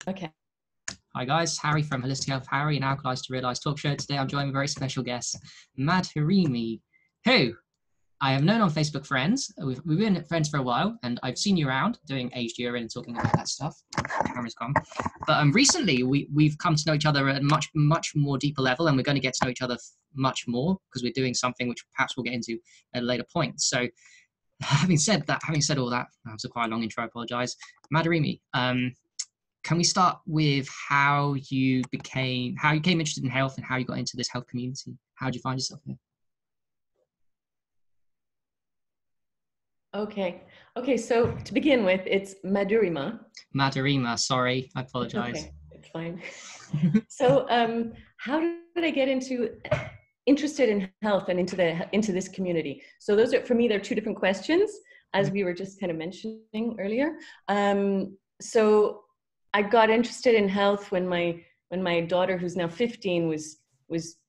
Okay. Hi guys, Harry from Holistic Health Harry and Alkalized to Realize talk show. Today I'm joined with a very special guest, Madhurmi, who I have known on Facebook friends. We've been friends for a while, and I've seen you around doing aged urine and talking about that stuff. Camera's gone. But recently we've come to know each other at a much more deeper level, and we're going to get to know each other much more because we're doing something which perhaps we'll get into at a later point. So having said all that, that was quite a long intro, I apologise. Madhurmi, can we start with how you became interested in health and how you got into this health community? How did you find yourself here? Okay. So to begin with, it's Madhurima. Madhurima, sorry, I apologize. Okay, it's fine. So, how did I get interested in health and into this community? So those are, for me, they're two different questions, as we were just kind of mentioning earlier. So I got interested in health when my daughter, who's now 15, was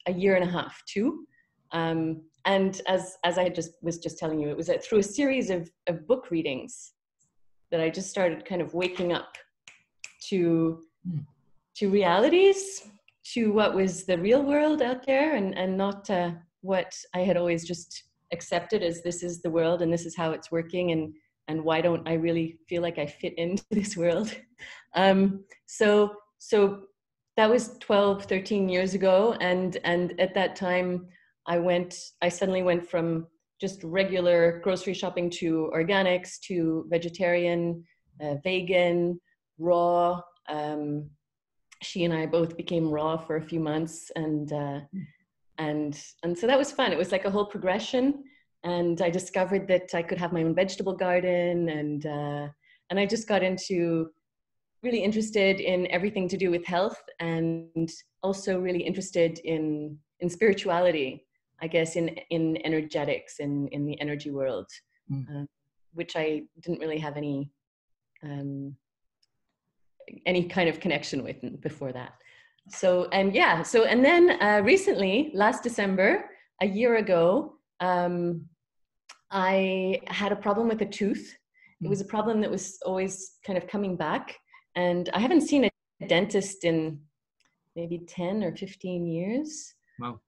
a year and a half, two. And as I was just telling you, it was through a series of book readings that I just started kind of waking up to realities, to what was the real world out there, and not what I had always just accepted as this is the world and this is how it's working, and why don't I really feel like I fit into this world. So that was 12, 13 years ago, and at that time I suddenly went from just regular grocery shopping to organics to vegetarian, vegan, raw. She and I both became raw for a few months, and so that was fun. It was like a whole progression, and I discovered that I could have my own vegetable garden, and I just got really interested in everything to do with health, and also really interested in spirituality, I guess, in energetics, in the energy world, which I didn't really have any kind of connection with before that. So then recently, last December, a year ago, I had a problem with a tooth. It was a problem that was always kind of coming back, and I haven't seen a dentist in maybe 10 or 15 years. Wow.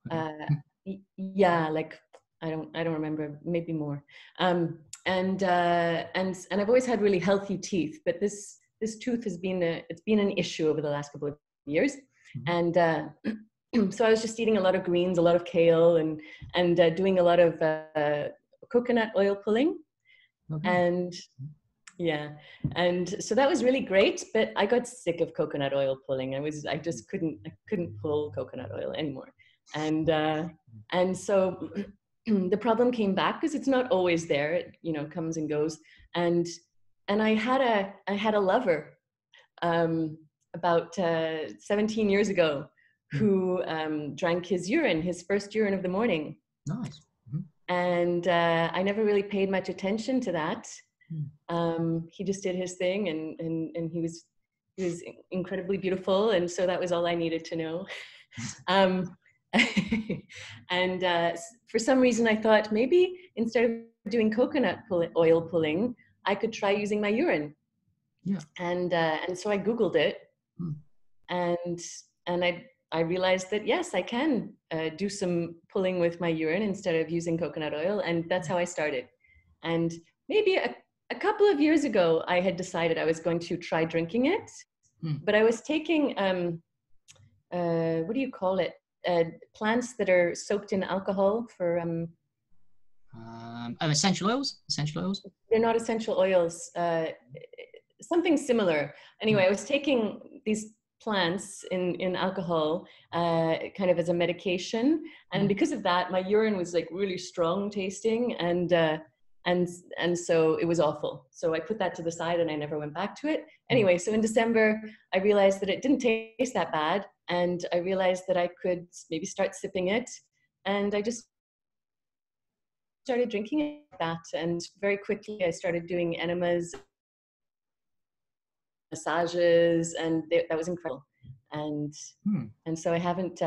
Yeah, like I don't remember, maybe more. And I've always had really healthy teeth, but this tooth has been an issue over the last couple of years. And so I was just eating a lot of greens, a lot of kale, and doing a lot of coconut oil pulling. And yeah, and so that was really great, but I got sick of coconut oil pulling. I just couldn't pull coconut oil anymore. And so the problem came back, because it's not always there. It comes and goes. And I had a lover about 17 years ago who drank his first urine of the morning. Nice. And I never really paid much attention to that. He just did his thing, and he was incredibly beautiful, and so that was all I needed to know. And for some reason I thought maybe instead of doing coconut oil pulling, I could try using my urine. Yeah. And so I Googled it, and I realized that yes, I can do some pulling with my urine instead of using coconut oil, and that's how I started. And maybe a couple of years ago, I had decided I was going to try drinking it, but I was taking what do you call it? Plants that are soaked in alcohol for essential oils. They're not essential oils. Something similar. Anyway, I was taking these plants in alcohol kind of as a medication, and because of that, my urine was like really strong tasting, and so it was awful. So I put that to the side and I never went back to it. Anyway, so in December, I realized that it didn't taste that bad, and I realized that I could maybe start sipping it, and I just started drinking it like that. And very quickly I started doing enemas, massages, and that was incredible. And so I haven't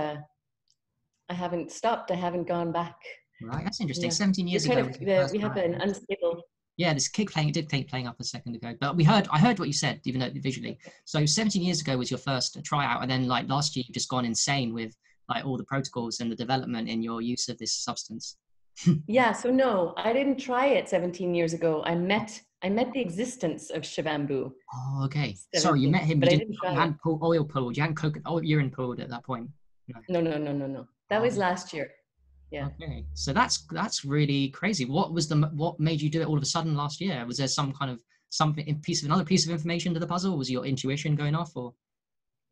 stopped. I haven't gone back. Right, that's interesting. 17 years ago. We have an unstable. Yeah, this keep playing. It did keep playing up a second ago, but I heard what you said, even though visually. So 17 years ago was your first tryout, and then like last year, you've just gone insane with like all the protocols and the development in your use of this substance. Yeah, so no, I didn't try it 17 years ago. I met the existence of Shivambu Oh, okay. Sorry, you 17, met him. but I didn't try You it. hadn't oil pulled. You hadn't urine pulled at that point. No. No, no, no, no, no. That Oh, was last year. Yeah. okay. So that's really crazy. What made you do it all of a sudden last year? Was there some kind of another piece of information to the puzzle? Was your intuition going off, or?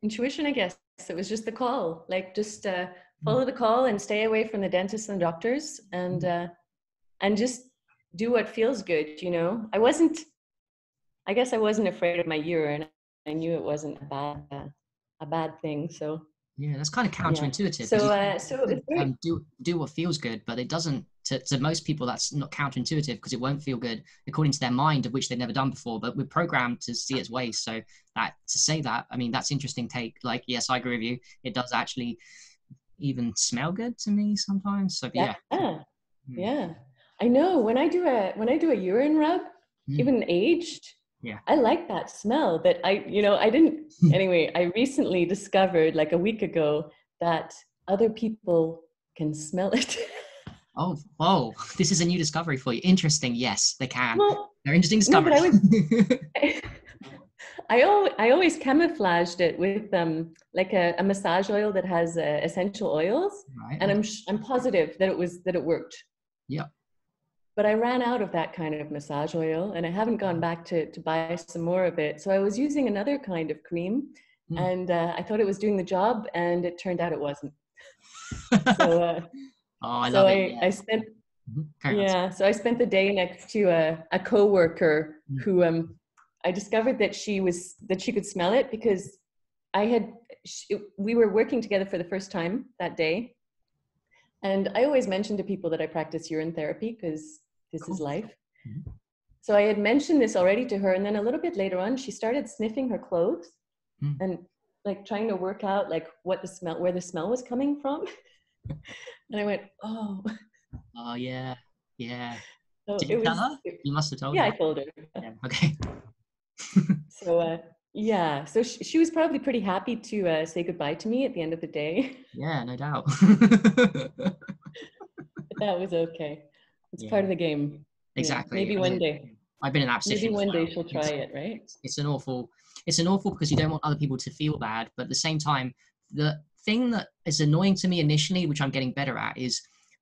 Intuition, I guess. It was just the call, like just Mm, follow the call and stay away from the dentists and doctors, mm. and just do what feels good. I guess I wasn't afraid of my urine. I knew it wasn't a bad thing. So Yeah, that's kind of yeah. counterintuitive because So you so it's great. do what feels good, but it doesn't. To most people, that's not counterintuitive because it won't feel good according to their mind, of which they've never done before. But we're programmed to see its ways. So that to say that, I mean, that's interesting take. Like, yes, I agree with you. It does actually even smell good to me sometimes. So Yeah, yeah. Mm, yeah. I know when I do a urine rub, mm, even aged, yeah. I like that smell. But I didn't. Anyway, I recently discovered, like a week ago, that other people can smell it. Oh, this is a new discovery for you. Interesting. Yes, they can. Well, They're interesting no, but discovery. I always camouflaged it with like a massage oil that has essential oils, Right. and I'm positive that it worked. Yeah. But I ran out of that kind of massage oil, and I haven't gone back to buy some more of it. So I was using another kind of cream, Mm. and I thought it was doing the job, and it turned out it wasn't. So Oh, I so love it. I Yeah. spent Carry on. yeah, so I spent the day next to a coworker Mm, who I discovered that she could smell it because we were working together for the first time that day, and I always mention to people that I practice urine therapy because this is cool. life. Mhm. So I had mentioned this already to her, and then a little bit later on, she started sniffing her clothes Mm. and like trying to work out like where the smell was coming from. And I went, oh, Oh yeah, yeah. so Did you tell her? You must have told yeah, her. I told her. Yeah. Okay. So yeah, so she was probably pretty happy to say goodbye to me at the end of the day. Yeah, no doubt. But that was okay. It's part Yeah, of the game. Yeah, exactly. maybe I one mean, day. I've been in that Maybe position as one day well. she'll try it, right? It's an awful because you don't want other people to feel bad, but at the same time, the thing that is annoying to me initially, which I'm getting better at, is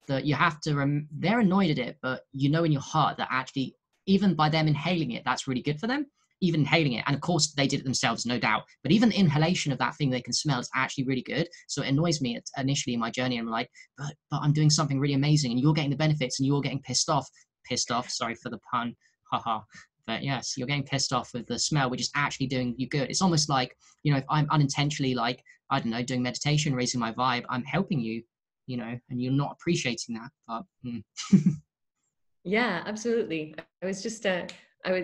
that you have to. They're annoyed at it, but you know in your heart that actually, even by them inhaling it, that's really good for them. Even inhaling it, and of course they did it themselves, no doubt. But even the inhalation of that thing they can smell is actually really good. So it annoys me initially in my journey. I'm like, but I'm doing something really amazing, and you're getting the benefits, and you're getting pissed off. Pissed off. Sorry for the pun. Haha. But yes, you're getting pissed off with the smell, which is actually doing you good. It's almost like, if I'm unintentionally, like, I don't know, doing meditation, raising my vibe, I'm helping you, and you're not appreciating that. But Yeah, absolutely. I was just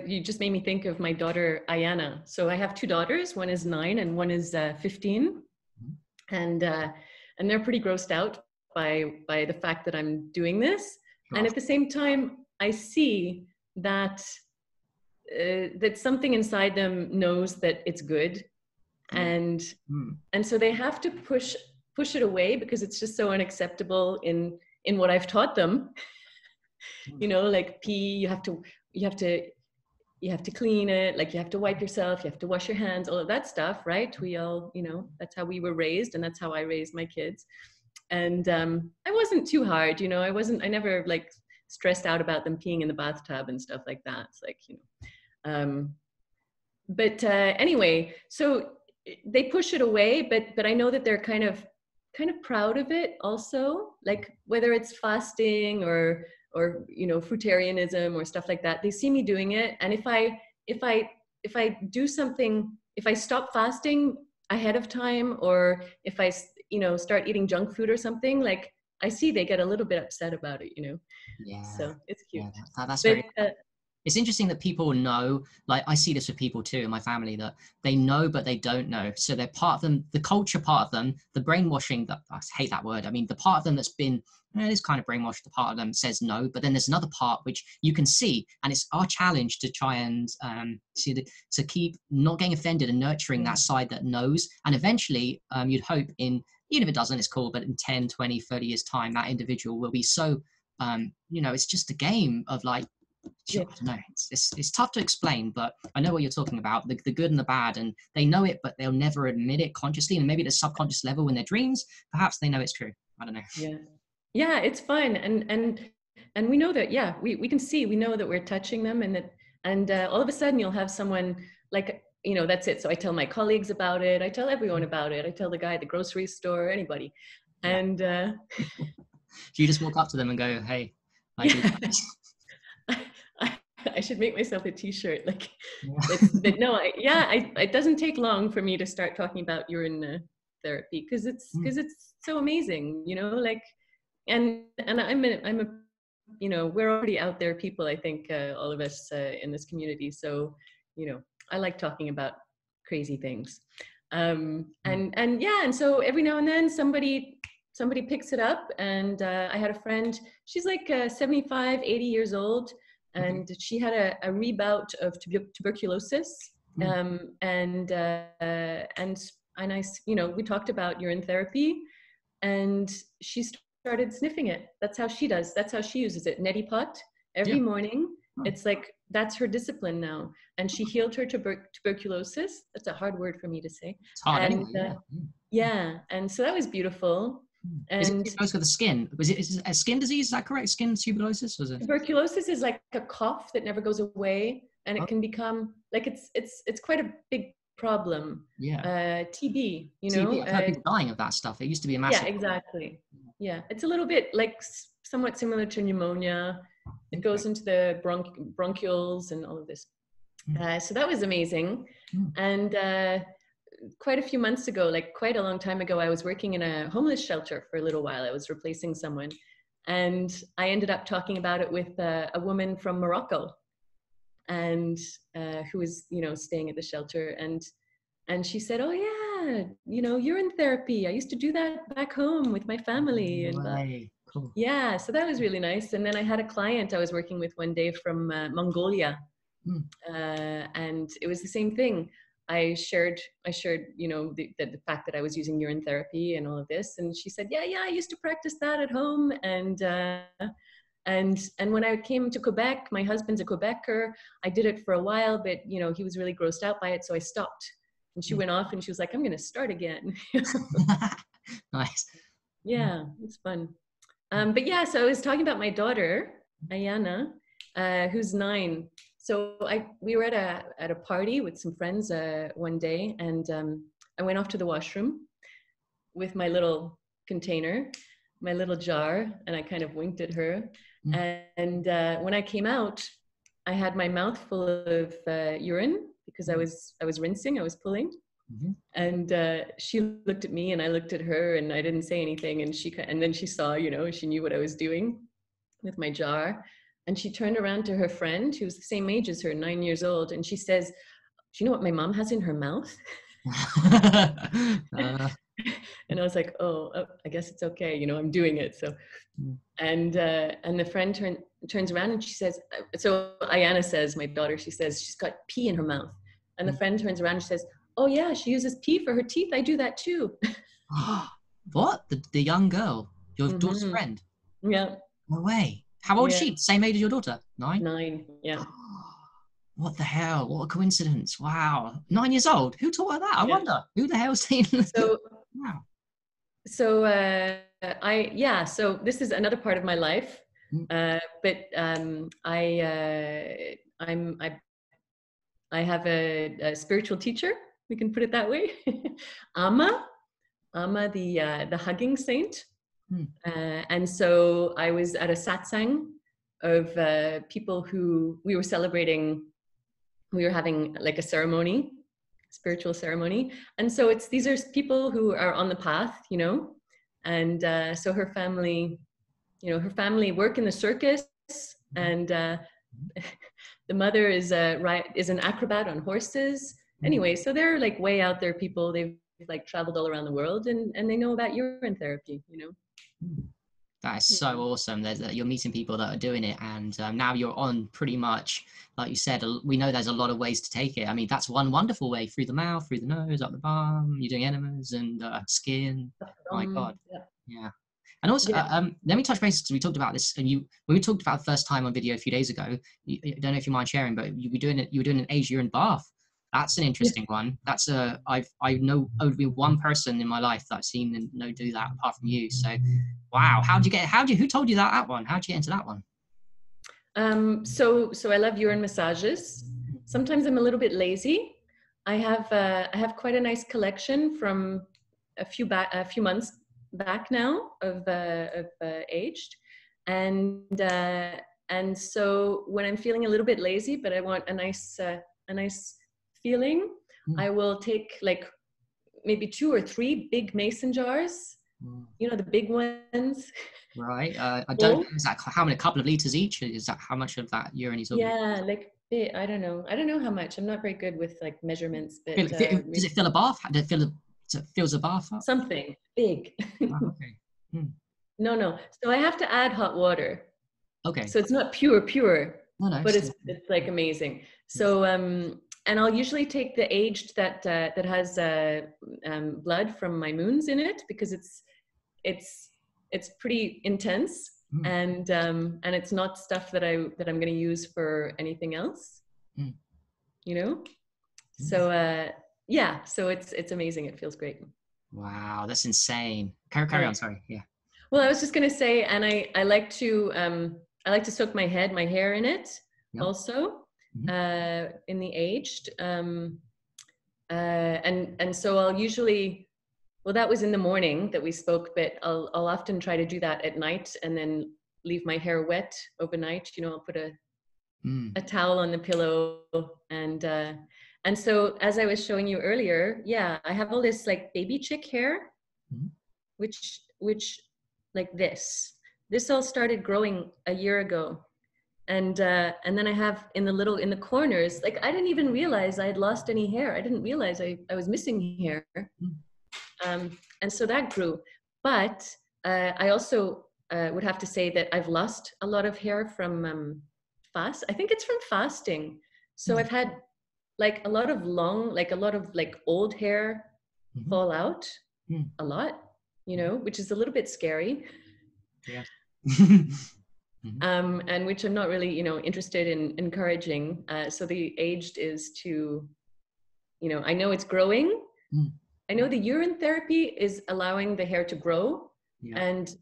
you just made me think of my daughter Ayana. So I have two daughters. One is 9 and one is 15, and they're pretty grossed out by the fact that I'm doing this. And gosh, at the same time, I see that that something inside them knows that it's good, yeah. and Mm, so they have to push it away because it's just so unacceptable in what I've taught them. mm, Like pee, you have to you have to clean it, like you have to wipe yourself, you have to wash your hands, all of that stuff, right? We all, that's how we were raised, and that's how I raised my kids. And I wasn't too hard, I never like stressed out about them peeing in the bathtub and stuff like that. It's like, but anyway, so they push it away, but I know that they're kind of proud of it also, like whether it's fasting or fruitarianism or stuff like that. They see me doing it, and if I do something, if I stop fasting ahead of time, or if I start eating junk food or something, like I see they get a little bit upset about it. yeah, So it's cute. yeah. That's But very. It's interesting that people know, like I see this with people too in my family, that they know, but they don't know. So they're part of them, the culture part of them, the brainwashing, that I hate that word. I mean, the part of them that's been, it is kind of brainwashed, the part of them says no, but then there's another part which you can see. And it's our challenge to try and to keep not getting offended and nurturing that side that knows. And eventually you'd hope in, even if it doesn't, it's cool, but in 10, 20, 30 years time, that individual will be so, it's just a game of like, Yeah. I don't know. It's tough to explain, but I know what you're talking about, the good and the bad, and they know it, but they'll never admit it consciously. And maybe at a subconscious level in their dreams, perhaps they know it's true. I don't know. Yeah, it's fun. And we know that, yeah, we can see, we know that we're touching them, and all of a sudden you'll have someone like, that's it. So I tell my colleagues about it. I tell everyone about it. I tell the guy at the grocery store, anybody. And do you just walk up to them and go, hey, I do I should make myself a t-shirt. Like, it doesn't take long for me to start talking about urine therapy, because it's so amazing, like, and I'm a we're already out there people, I think, all of us in this community. So, I like talking about crazy things. And so every now and then somebody picks it up. And I had a friend, she's like 75, 80 years old. And she had a rebout of tuberculosis. And we talked about urine therapy, and she started sniffing it. That's how she does. That's how she uses it. Neti pot every morning. It's like, that's her discipline now. And she healed her tuberculosis. That's a hard word for me to say. It's hard anyway. And so that was beautiful. And it goes with the skin. Was it a skin disease? Is that correct? Skin tuberculosis? Was it? Tuberculosis is like a cough that never goes away, and it can become like, it's quite a big problem. TB, TB, I've heard people dying of that stuff. It used to be a massive. Yeah, exactly. Yeah, it's a little bit like somewhat similar to pneumonia. It goes into the bronchioles and all of this. So that was amazing. And quite a few months ago, like quite a long time ago, I was working in a homeless shelter for a little while. I was replacing someone, and I ended up talking about it with a woman from Morocco, and who was, staying at the shelter. And she said, oh yeah, urine therapy. I used to do that back home with my family. And cool. Yeah, so that was really nice. And then I had a client I was working with one day from Mongolia, and it was the same thing. I shared, the fact that I was using urine therapy and all of this, and she said, yeah, I used to practice that at home. And when I came to Quebec, my husband's a Quebecer. I did it for a while, but he was really grossed out by it, so I stopped. And she went off, and she was like, I'm going to start again. Nice. Yeah, it's fun. But yeah, so I was talking about my daughter, Ayana, who's 9. So we were at a party with some friends one day, and I went off to the washroom with my little container, my little jar, and I kind of winked at her. And when I came out, I had my mouth full of urine, because I was rinsing, I was pulling. And she looked at me, and I looked at her, and I didn't say anything. And then she saw, she knew what I was doing with my jar. And she turned around to her friend, who was the same age as her, 9 years old. And she says, do you know what my mom has in her mouth? And I was like, oh, I guess it's okay. I'm doing it. So, and the friend turns around, and she says, so Ayana says, my daughter, she says, she's got pee in her mouth. And the friend turns around and she says, oh yeah, she uses pee for her teeth. I do that too. What? The young girl, your daughter's friend? Yeah. No way. How old is she? Same age as your daughter? 9? 9, yeah. What the hell? What a coincidence. Wow. 9 years old. Who taught her that? I wonder. Who the hell's seen So, wow. So so this is another part of my life. But I have a spiritual teacher, we can put it that way. Amma, the hugging saint. And so I was at a satsang of people who we were celebrating. We were having like a ceremony, spiritual ceremony. And so these are people who are on the path, and so her family work in the circus, and the mother is an acrobat on horses. Anyway, so they're like way out there people. They've like traveled all around the world, and they know about urine therapy, you know. That is so awesome that you're meeting people that are doing it, and now you're on pretty much, like you said, we know there's a lot of ways to take it. I mean, that's one wonderful way: through the mouth, through the nose, up the bum. You're doing enemas and skin. My God, yeah. And also, let me touch base because we talked about this, and when we talked about the first time on video a few days ago, I don't know if you mind sharing, but you were doing an aged urine bath. That's an interesting one. That's I know only one person in my life that I've seen and do that apart from you. So, wow. Who told you that one? How'd you get into that one? So I love urine massages. Sometimes I'm a little bit lazy. I have quite a nice collection from a few months back now of aged, and so when I'm feeling a little bit lazy, but I want a nice feeling, I will take like maybe 2 or 3 big mason jars, you know, the big ones. Right. I don't know, is that how many, a couple of liters each? Is that how much of that urine is? Yeah, like I don't know how much. I'm not very good with like measurements, but does it fill a bath? Does it fills a bath up? Something big. Oh, okay. No. So I have to add hot water. Okay. So it's not pure, no, but it's like amazing. So and I'll usually take the aged that has blood from my moons in it, because it's pretty intense, and it's not stuff that I'm going to use for anything else, you know. So yeah, so it's amazing. It feels great. Wow, that's insane. Carry on. Sorry. Yeah. Well, I was just going to say, and I like to soak my hair in it also. In the aged, and so I'll usually, well, that was in the morning that we spoke, but I'll often try to do that at night and then leave my hair wet overnight. You know, I'll put a towel on the pillow, and so as I was showing you earlier, I have all this like baby chick hair, which like this all started growing a year ago. And then I have in the corners, like I didn't even realize I had lost any hair. I didn't realize I was missing hair. And so that grew. But I also would have to say that I've lost a lot of hair from I think it's from fasting. So I've had like a lot of old hair fall out a lot, you know, which is a little bit scary. Yeah. And which I'm not really, you know, interested in encouraging. So the aged is to, you know, I know it's growing. I know the urine therapy is allowing the hair to grow, and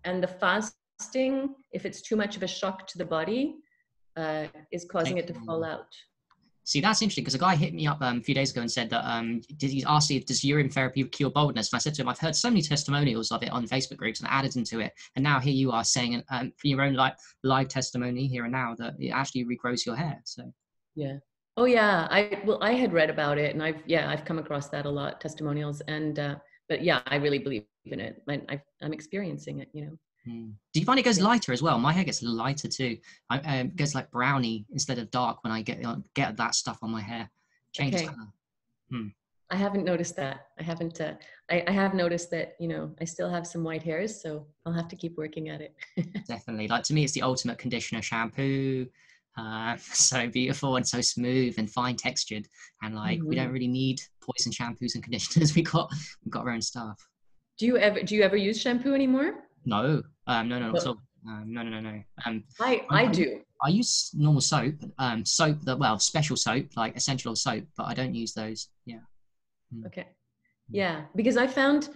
the fasting, if it's too much of a shock to the body, is causing it to fall out. See, that's interesting, because a guy hit me up a few days ago and said that he asked me, does urine therapy cure baldness? And I said to him, I've heard so many testimonials of it on Facebook groups and added into it. And now here you are saying, for your own live testimony here and now, that it actually regrows your hair. So yeah. Oh yeah. I had read about it, and I've come across that a lot, testimonials, and but yeah, I really believe in it. I'm experiencing it, you know. Do you find it goes lighter as well? My hair gets lighter too. It gets like brownie instead of dark when I get that stuff on my hair. Changes color. I haven't noticed that. I haven't. I have noticed that, you know, I still have some white hairs, so I'll have to keep working at it. Definitely. Like, to me, it's the ultimate conditioner shampoo. So beautiful and so smooth and fine textured, and like we don't really need poison shampoos and conditioners. We got our own stuff. Do you ever use shampoo anymore? No, no. So, no. I do. I use normal soap, special soap, like essential soap, but I don't use those. Yeah. Okay. Yeah, because I found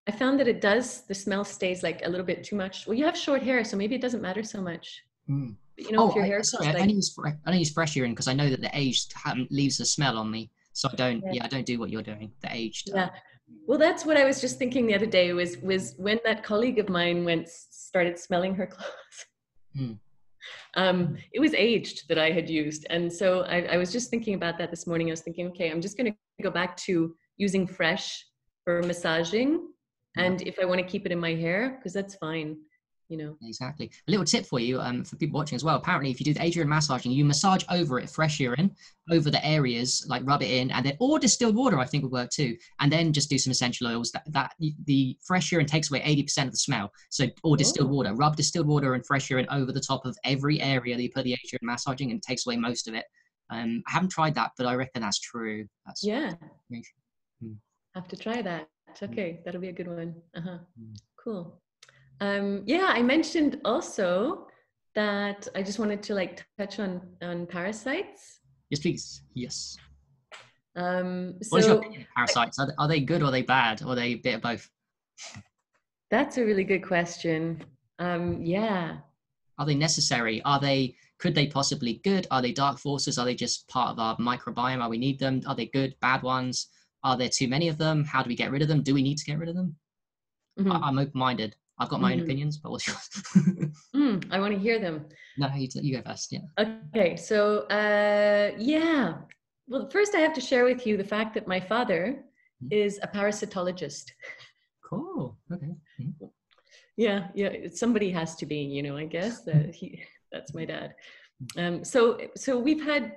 that it does. The smell stays like a little bit too much. Well, you have short hair, so maybe it doesn't matter so much. But, you know, if your hair. Sorry, I don't use fresh urine because I know that the aged leaves a smell on me. So I don't. I don't do what you're doing. The aged. Yeah. Well, that's what I was just thinking the other day, was when that colleague of mine started smelling her clothes. It was aged that I had used. And so I was just thinking about that this morning. I was thinking, okay, I'm just going to go back to using fresh for massaging. And if I want to keep it in my hair, because that's fine. you know. Exactly. A little tip for you, for people watching as well. Apparently, if you do the urine massaging, you massage over it, fresh urine, over the areas, like rub it in, and then or distilled water, I think would work too. And then just do some essential oils. The fresh urine takes away 80% of the smell. So or distilled Oh, water, rub distilled water and fresh urine over the top of every area that you put the urine massaging, and it takes away most of it. I haven't tried that, but I reckon that's true. That's yeah. mm, Have to try that. Okay, that'll be a good one. Uh-huh. mm. Cool. Yeah, I mentioned also that I just wanted to like touch on parasites. Yes, please. Yes. What is your So opinion of parasites? Are they good or are they bad? Or are they a bit of both? that's a really good question. Yeah. Are they necessary? Could they possibly good? Are they dark forces? Are they just part of our microbiome? Are we need them? Are they good, bad ones? Are there too many of them? How do we get rid of them? Do we need to get rid of them? Mm-hmm. I'm open-minded. I've got my own Mm-hmm. opinions, but what's yours? I want to hear them. No, you go first. Yeah. Okay, so yeah. Well, first I have to share with you the fact that my father is a parasitologist. Cool. Okay. Yeah, yeah. Somebody has to be, you know, I guess. That's my dad. So we've had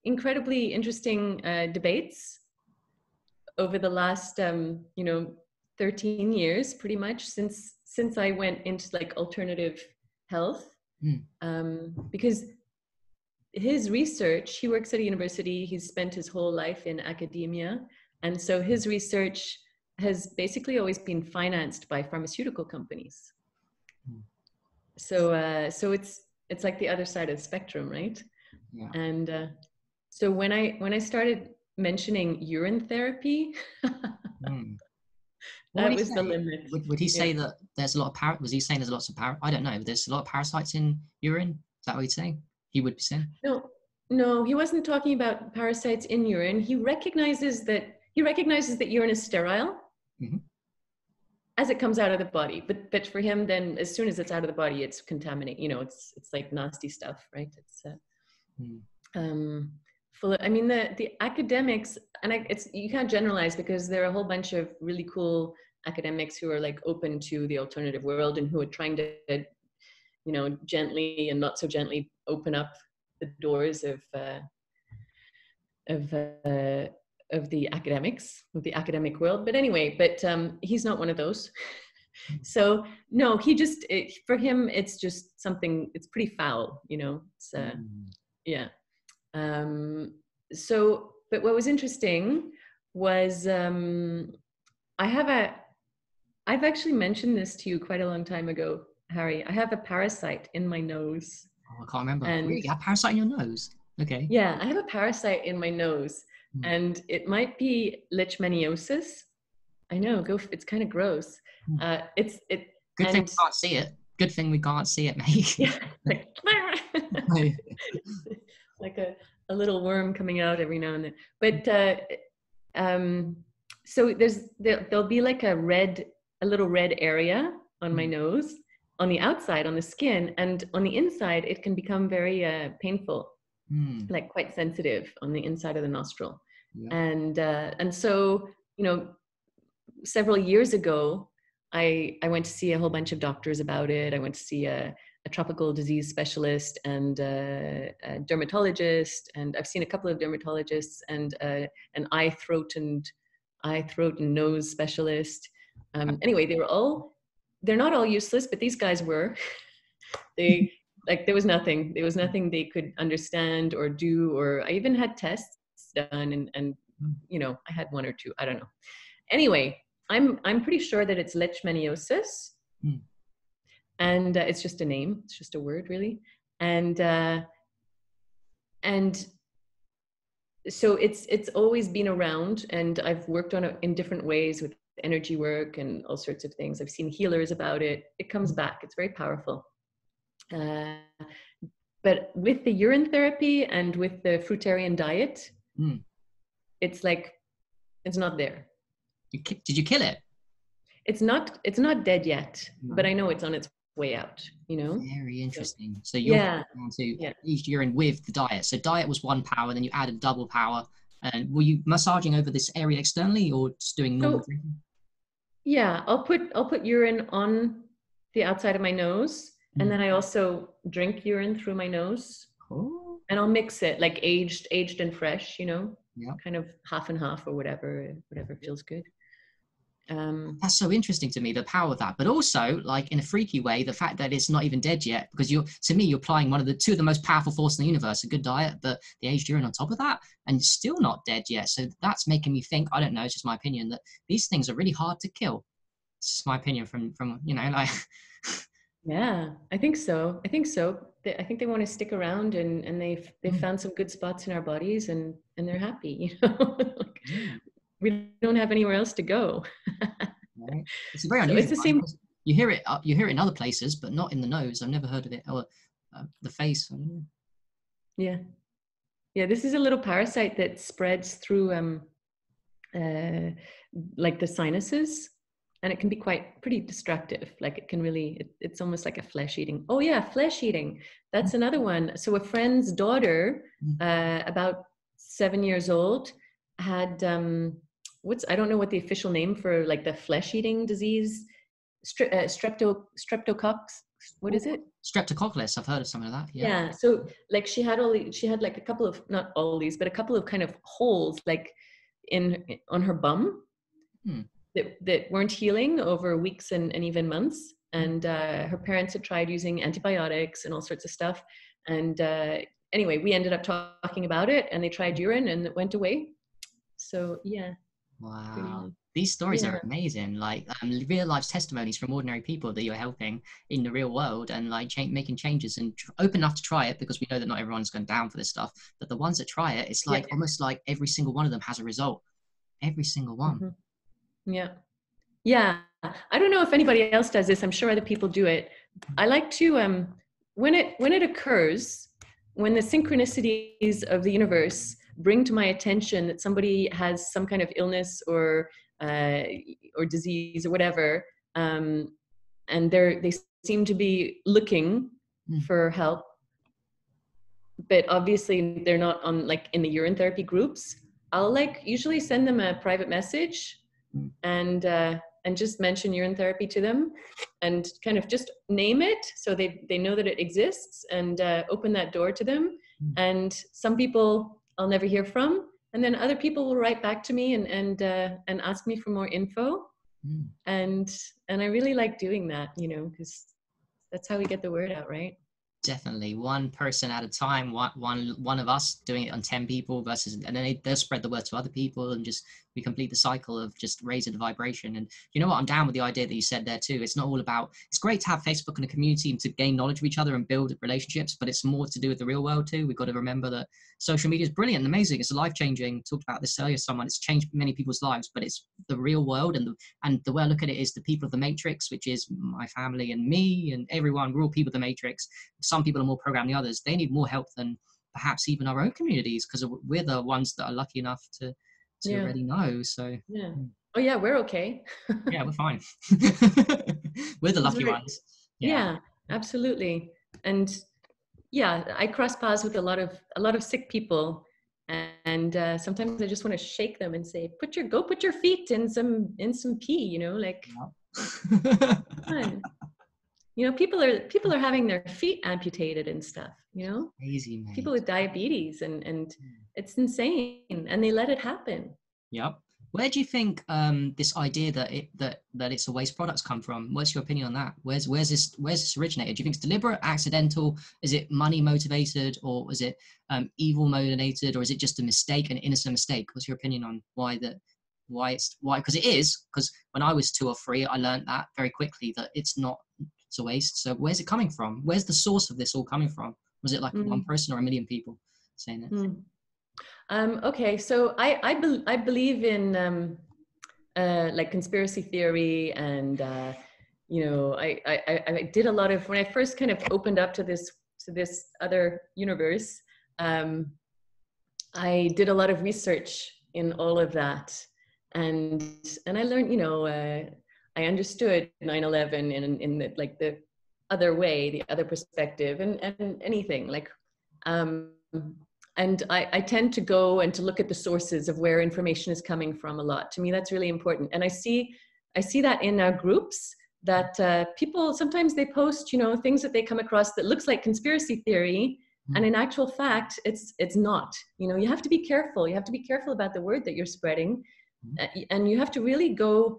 incredibly interesting debates over the last, 13 years, pretty much since I went into like alternative health, because his research, he works at a university, he's spent his whole life in academia, and so his research has basically always been financed by pharmaceutical companies. So it's like the other side of the spectrum, right? Yeah. And so when I started mentioning urine therapy, that was the limit. Would he say that there's a lot of was he saying there's lots of I don't know. There's a lot of parasites in urine. Is that what he's saying? He would be saying. No, he wasn't talking about parasites in urine. He recognizes that urine is sterile as it comes out of the body. But for him, then as soon as it's out of the body, it's contaminated. You know, it's like nasty stuff, right? It's full of, I mean, the academics, and you can't generalize because there are a whole bunch of really cool academics who are like open to the alternative world and who are trying to, you know, gently and not so gently open up the doors of the academics, of the academic world. But anyway, he's not one of those. So no, for him, it's just something, it's pretty foul, you know. It's yeah. So, but what was interesting was I've actually mentioned this to you quite a long time ago, Harry. I have a parasite in my nose. Oh, I can't remember. Really? You have a parasite in your nose? Okay. Yeah, I have a parasite in my nose, and it might be leishmaniosis. I know, it's kind of gross. Good thing we can't see it. Good thing we can't see it, mate. Yeah, like a little worm coming out every now and then. But so there'll be like a little red area on my nose, on the outside, on the skin, and on the inside it can become very painful, like quite sensitive on the inside of the nostril. And so, you know, several years ago, I went to see a whole bunch of doctors about it. I went to see a tropical disease specialist and a dermatologist, and I've seen a couple of dermatologists and an eye, throat, and nose specialist. Anyway, they're not all useless, but these guys were. There was nothing they could understand or do, or I even had tests done, and you know, I had one or two, I don't know. Anyway, I'm pretty sure that it's leishmaniosis. And it's just a name. It's just a word, really. And so it's always been around, and I've worked on it in different ways with energy work and all sorts of things. I've seen healers about it. It comes back. It's very powerful. But with the urine therapy and with the fruitarian diet, it's like, it's not there. Did you kill it? It's not dead yet, but I know it's on its way out, you know. Very interesting. So you're down to urine with the diet. So diet was one power, then you added double power. And were you massaging over this area externally or just doing normal drinking? Yeah, I'll put urine on the outside of my nose. And then I also drink urine through my nose. Oh. And I'll mix it like aged and fresh, you know, Yeah. kind of half and half or whatever feels good. That's so interesting to me, the power of that, but also like in a freaky way, the fact that it's not even dead yet, because to me, you're applying two of the most powerful forces in the universe, a good diet, but the aged urine on top of that, and it's still not dead yet. So that's making me think, I don't know, it's just my opinion, that these things are really hard to kill. It's just my opinion from, like. Yeah, I think so. I think they want to stick around, and they've found some good spots in our bodies, and they're happy, you know. Like, we don't have anywhere else to go. Right. It's very unusual. So it's the same. You hear it in other places, but not in the nose. I've never heard of it. Or the face. Yeah. This is a little parasite that spreads through like the sinuses, and it can be pretty destructive. Like it can really, it's almost like a flesh eating. Oh yeah, flesh eating. That's another one. So a friend's daughter, about 7 years old, had I don't know what the official name for like the flesh eating disease, streptococcus. What is it? Streptococcus. I've heard of something like that. Yeah. Yeah. So like she had like a couple of, not all these, but a couple of kind of holes like on her bum that weren't healing over weeks and even months. And her parents had tried using antibiotics and all sorts of stuff. And anyway, we ended up talking about it, and they tried urine, and it went away. So yeah. Wow. These stories are amazing, like real life testimonies from ordinary people that you're helping in the real world, and like making changes, and open enough to try it, because we know that not everyone's going down for this stuff, but the ones that try it, it's like almost like every single one of them has a result. Every single one. Yeah. I don't know if anybody else does this. I'm sure other people do it. I like to when it occurs, when the synchronicities of the universe bring to my attention that somebody has some kind of illness or disease or whatever, and they seem to be looking for help, but obviously they're not on like in the urine therapy groups, I'll like usually send them a private message and just mention urine therapy to them, and kind of just name it so they know that it exists, and open that door to them. And some people I'll never hear from, and then other people will write back to me and ask me for more info. And I really like doing that, you know, because that's how we get the word out, right? Definitely, one person at a time. One of us doing it on 10 people versus, and then they'll spread the word to other people, and just we complete the cycle of just raising the vibration. And you know what, I'm down with the idea that you said there too. It's not all about, it's great to have Facebook and a community and to gain knowledge of each other and build relationships, but it's more to do with the real world too. We've got to remember that social media is brilliant and amazing. It's life-changing. Talked about this earlier, it's changed many people's lives, but it's the real world, and the way I look at it is the people of the matrix, which is my family and me and everyone. We're all people of the matrix. Some people are more programmed than others. They need more help than perhaps even our own communities, because we're the ones that are lucky enough to already know. So oh yeah, we're okay. Yeah, we're fine. We're the lucky ones. Yeah, absolutely. And yeah, I cross paths with a lot of sick people, and sometimes I just want to shake them and say, go put your feet in some pee, you know, like fun. You know, people are having their feet amputated and stuff, you know. Crazy, man. People with diabetes, and it's insane, and they let it happen. Yep. Where do you think this idea that it's a waste products come from? What's your opinion on that? Where's this originated? Do you think it's deliberate, accidental? Is it money motivated, or is it evil motivated, or is it just a mistake, an innocent mistake? What's your opinion on why? Because it is. Because when I was 2 or 3, I learned that very quickly that it's not. It's a waste. So where's it coming from? Where's the source of this all coming from? Was it like one person or a million people saying it? Okay, so I believe in like conspiracy theory, and you know, I did a lot of, when I first kind of opened up to this other universe, I did a lot of research in all of that, and I learned, you know, I understood 9/11 in the, like the other way, the other perspective, and anything like, and I tend to go and to look at the sources of where information is coming from a lot. To me, that's really important. And I see that in our groups, that people sometimes they post, you know, things that they come across that looks like conspiracy theory, and in actual fact, it's not. You know, you have to be careful. You have to be careful about the word that you're spreading, and you have to really go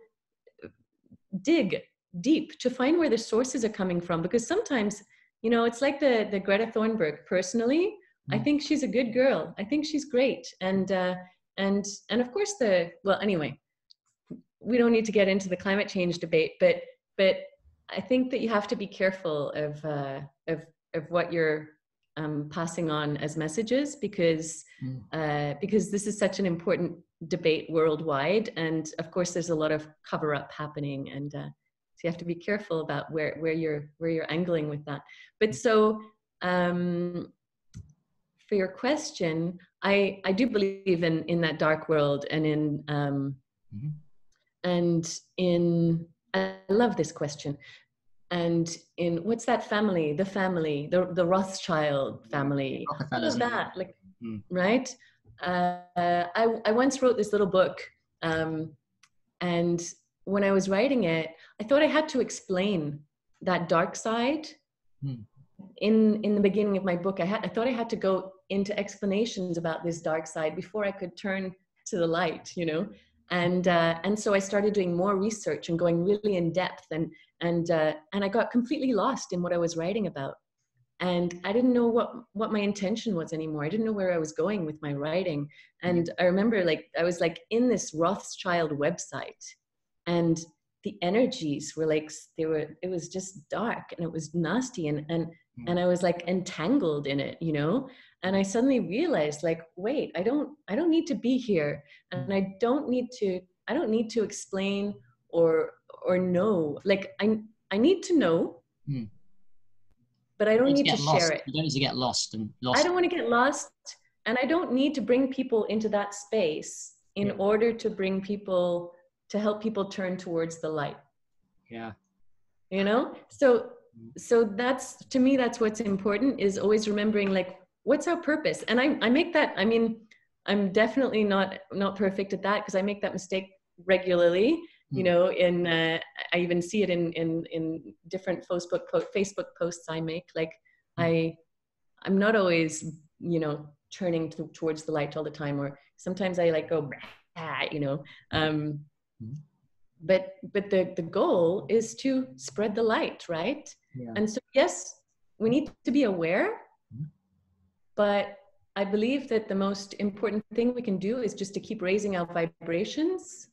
dig deep to find where the sources are coming from, because sometimes, you know, it's like the Greta Thunberg. Personally, I think she's a good girl. I think she's great, and of course well, anyway, we don't need to get into the climate change debate, but I think that you have to be careful of what you're passing on as messages, because this is such an important debate worldwide, and of course there's a lot of cover up happening, and so you have to be careful about where you're angling with that. But so for your question, I do believe in that dark world, and I love this question. And in what's that family? The Rothschild family. All of that, like, right? I once wrote this little book, and when I was writing it, I thought I had to explain that dark side. In the beginning of my book, I thought I had to go into explanations about this dark side before I could turn to the light, you know. And so I started doing more research and going really in depth, and I got completely lost in what I was writing about, and I didn't know what my intention was anymore. I didn't know where I was going with my writing. And I remember, like, I was like in this Rothschild website, and the energies were like, it was just dark, and it was nasty, and I was like entangled in it, you know. And I suddenly realized, like, wait, I don't need to be here, and I don't need to explain or know. Like, I need to know, but I don't need to share it. You don't need to get lost. I don't want to get lost, and I don't need to bring people into that space in order to help people turn towards the light. Yeah. You know? So that's, to me, that's what's important, is always remembering, like, what's our purpose? And I make that, I mean, I'm definitely not perfect at that, because I make that mistake regularly, you know, I even see it in different Facebook posts I make. Like, I'm not always, you know, turning towards the light all the time, or sometimes I like go, you know, but the goal is to spread the light, right? Yeah. And so, yes, we need to be aware, but I believe that the most important thing we can do is just to keep raising our vibrations,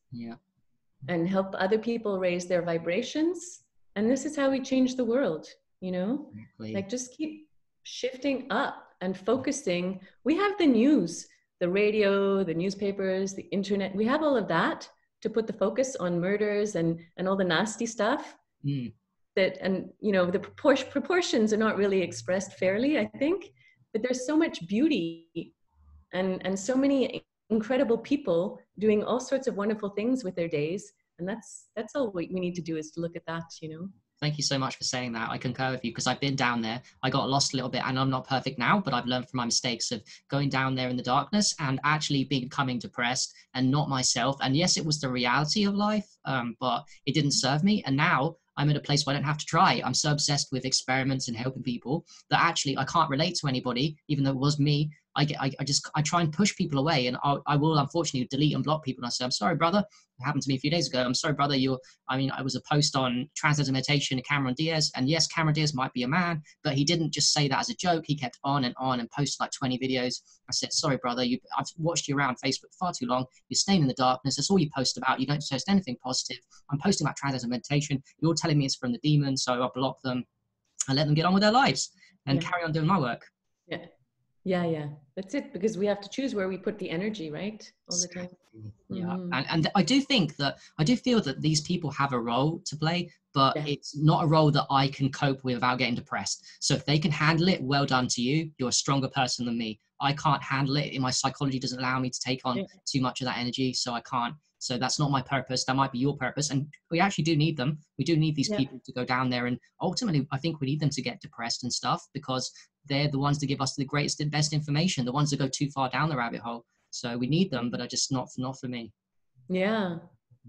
and help other people raise their vibrations. And this is how we change the world, you know. Exactly. Like, just keep shifting up and focusing. We have the news, the radio, the newspapers, the internet. We have all of that to put the focus on murders and all the nasty stuff. That, and, you know, the proportions are not really expressed fairly, I think. But there's so much beauty and so many incredible people doing all sorts of wonderful things with their days. And that's all we need to do, is to look at that, you know. Thank you so much for saying that. I concur with you, because I've been down there. I got lost a little bit, and I'm not perfect now, but I've learned from my mistakes of going down there in the darkness and actually becoming depressed and not myself. And yes, it was the reality of life, but it didn't serve me. And now I'm at a place where I don't have to try. I'm so obsessed with experiments and helping people that actually I can't relate to anybody, even though it was me. I try and push people away, and I will unfortunately delete and block people. And I say, I'm sorry, brother. It happened to me a few days ago. I'm sorry, brother. I was a post on transcendental meditation and Cameron Diaz. And yes, Cameron Diaz might be a man, but he didn't just say that as a joke. He kept on and posted like 20 videos. I said, sorry, brother. I've watched you around Facebook for far too long. You're staying in the darkness. That's all you post about. You don't post anything positive. I'm posting about transcendental meditation. You're telling me it's from the demon. So I block them and let them get on with their lives and carry on doing my work. Yeah. That's it, because we have to choose where we put the energy, right? All the time. Yeah. And I do feel that these people have a role to play, but it's not a role that I can cope with without getting depressed. So if they can handle it, well done to you. You're a stronger person than me. I can't handle it. My psychology doesn't allow me to take on too much of that energy. So I can't. So that's not my purpose. That might be your purpose. And we actually do need them. We do need these people to go down there. And ultimately, I think we need them to get depressed and stuff, because they're the ones that give us the greatest and best information, the ones that go too far down the rabbit hole. So we need them, but I just not for me. Yeah.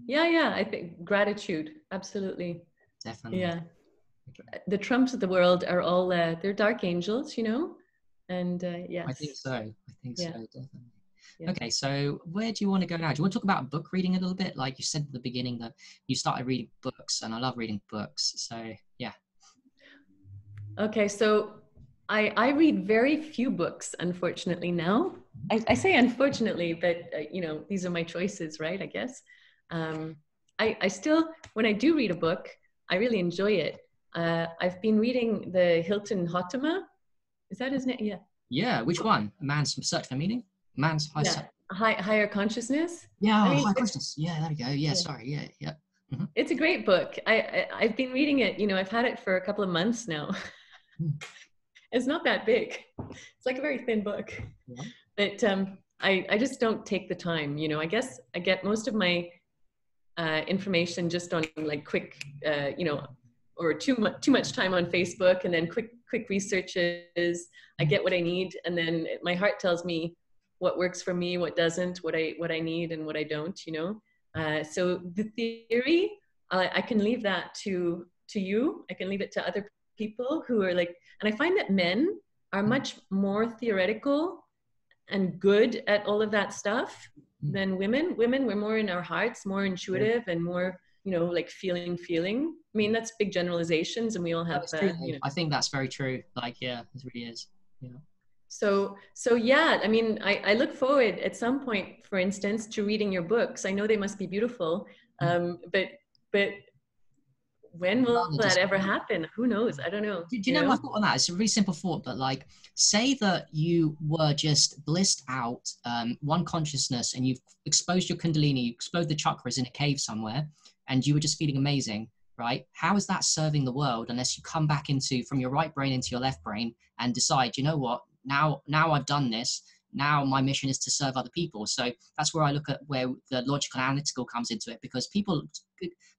I think gratitude. Absolutely. definitely. Yeah. The Trumps of the world are all, they're dark angels, and yes. I think so. I think so, Yeah. definitely. Yeah. Okay, so where do you want to go now? Do you want to talk about book reading a little bit? Like you said at the beginning that you started reading books, and I love reading books. So yeah. Okay, so I read very few books, unfortunately, now. I say unfortunately, but these are my choices, right? I guess. I still, when I do read a book, I really enjoy it. I've been reading the Hilton Hotema. Is that his name? Yeah. Yeah, which one? Man's Search for Meaning? Man's High Yeah. Higher consciousness. Yeah, I mean, High Consciousness. Yeah, there we go. Yeah, yeah, sorry. Yeah, yeah. Mhm. it's a great book. I've been reading it. I've had it for a couple of months now. Mm. It's not that big. It's like a very thin book. Yeah. But I just don't take the time. I guess I get most of my information just on like quick, or too much time on Facebook, and then quick researches. I get what I need, and then my heart tells me what works for me, what doesn't, what I need, and what I don't. So the theory, I can leave that to you. I can leave it to other people who are like, and I find that men are much more theoretical and good at all of that stuff than women. Women, we're more in our hearts, more intuitive, and more, like feeling. I mean, that's big generalizations, and we all have, That's true. I think that's very true. Like, yeah, it really is. Yeah. So yeah, I mean, I look forward at some point, for instance, to reading your books. I know they must be beautiful, but when will that ever happen? Who knows? I don't know. Do you know my thought on that? It's a really simple thought, but like, say that you were just blissed out, one consciousness, and you've exposed your Kundalini, you exposed the chakras in a cave somewhere, and you were just feeling amazing, right? How is that serving the world unless you come back from your right brain into your left brain and decide, you know what, now I've done this. Now my mission is to serve other people. So that's where I look at where the logical analytical comes into it, because people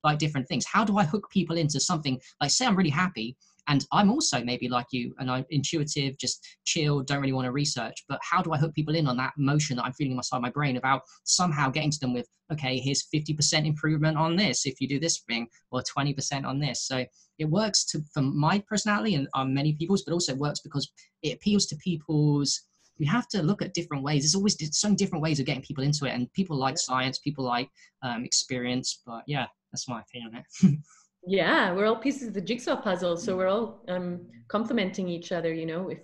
like different things. How do I hook people into something? Like, say I'm really happy and I'm also maybe like you and I'm intuitive, just chill, don't really want to research, but how do I hook people in on that emotion that I'm feeling inside my brain about somehow getting to them with, okay, here's 50% improvement on this if you do this thing, or 20% on this. So it works for my personality and many people's, but also it works because it appeals to people's. We have to look at different ways. There's always so many different ways of getting people into it, and people like science, people like experience. But yeah, that's my opinion on it. Yeah, we're all pieces of the jigsaw puzzle, so we're all complementing each other. If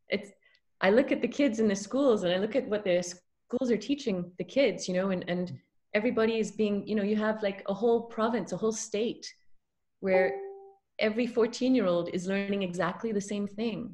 it's, I look at the kids in the schools, and I look at what the schools are teaching the kids, and everybody is being, you have like a whole province, a whole state, where every 14-year-old is learning exactly the same thing.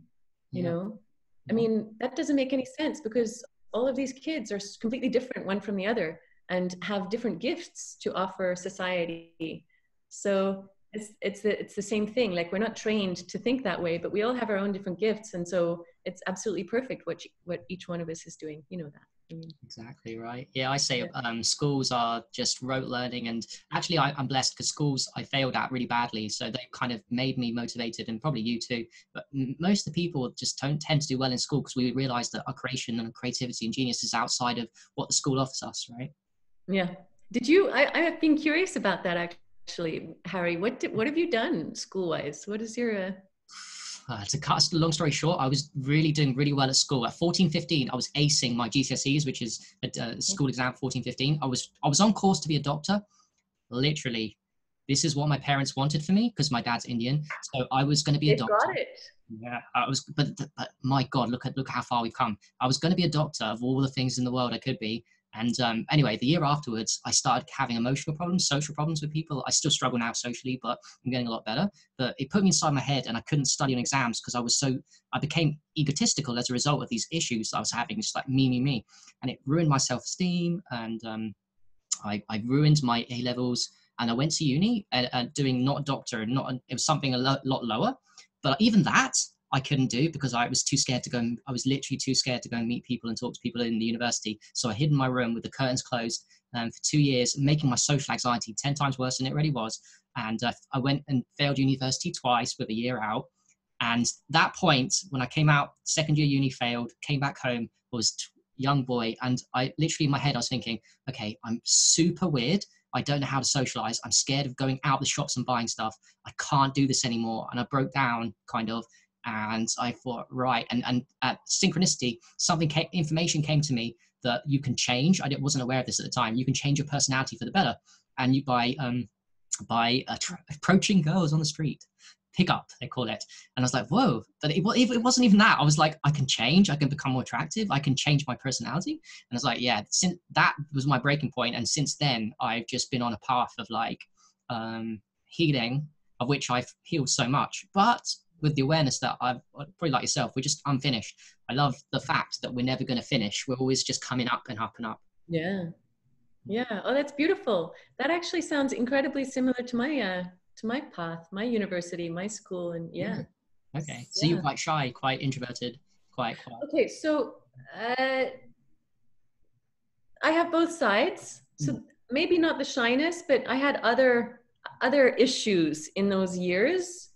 I mean, that doesn't make any sense, because all of these kids are completely different one from the other and have different gifts to offer society. So it's the same thing. Like, we're not trained to think that way, but we all have our own different gifts, and so it's absolutely perfect what each one of us is doing. You know that. I mean, exactly right. Yeah, I say schools are just rote learning, and actually I'm blessed because schools I failed at really badly, so they kind of made me motivated, and probably you too. But most of the people just don't tend to do well in school because we realize that our creation and creativity and genius is outside of what the school offers us, right? Yeah. Did you? I've been curious about that actually, Harry. What have you done school-wise? What is your to cut a long story short, I was really doing really well at school. At 14, 15, I was acing my GCSEs, which is a school exam, 14, 15. I was on course to be a doctor. Literally, this is what my parents wanted for me because my dad's Indian. So I was going to be a doctor. Got it. Yeah, I was, but my God, look how far we've come. I was going to be a doctor of all the things in the world I could be. And anyway, the year afterwards, I started having emotional problems, social problems with people. I still struggle now socially, but I'm getting a lot better. But it put me inside my head, and I couldn't study on exams because I became egotistical as a result of these issues that I was having, just like me. And it ruined my self-esteem, and I ruined my A-levels, and I went to uni doing not a doctor, it was something a lot lower. But even that, I couldn't do because I was too scared to go. I was literally too scared to go and meet people and talk to people in the university. So I hid in my room with the curtains closed for 2 years, making my social anxiety 10 times worse than it already was. And I went and failed university twice with a year out. And that point, when I came out, second year uni failed, came back home, was young boy. And I literally in my head, I was thinking, okay, I'm super weird. I don't know how to socialize. I'm scared of going out the shops and buying stuff. I can't do this anymore. And I broke down kind of, and I thought, right. And at synchronicity, information came to me that you can change. I wasn't aware of this at the time. You can change your personality for the better. And by approaching girls on the street, pick up, they call it. And I was like, whoa, but it wasn't even that. I was like, I can change, I can become more attractive, I can change my personality. And I was like, yeah, since that was my breaking point. And since then, I've just been on a path of like healing, of which I've healed so much. But with the awareness that I've, probably like yourself, we're just unfinished. I love the fact that we're never going to finish. We're always just coming up and up and up. Yeah. Yeah. Oh, that's beautiful. That actually sounds incredibly similar to my path, my university, my school. And yeah. Okay. So you're quite shy, quite introverted, quite quiet. Okay. So I have both sides. So maybe not the shyness, but I had other issues in those years,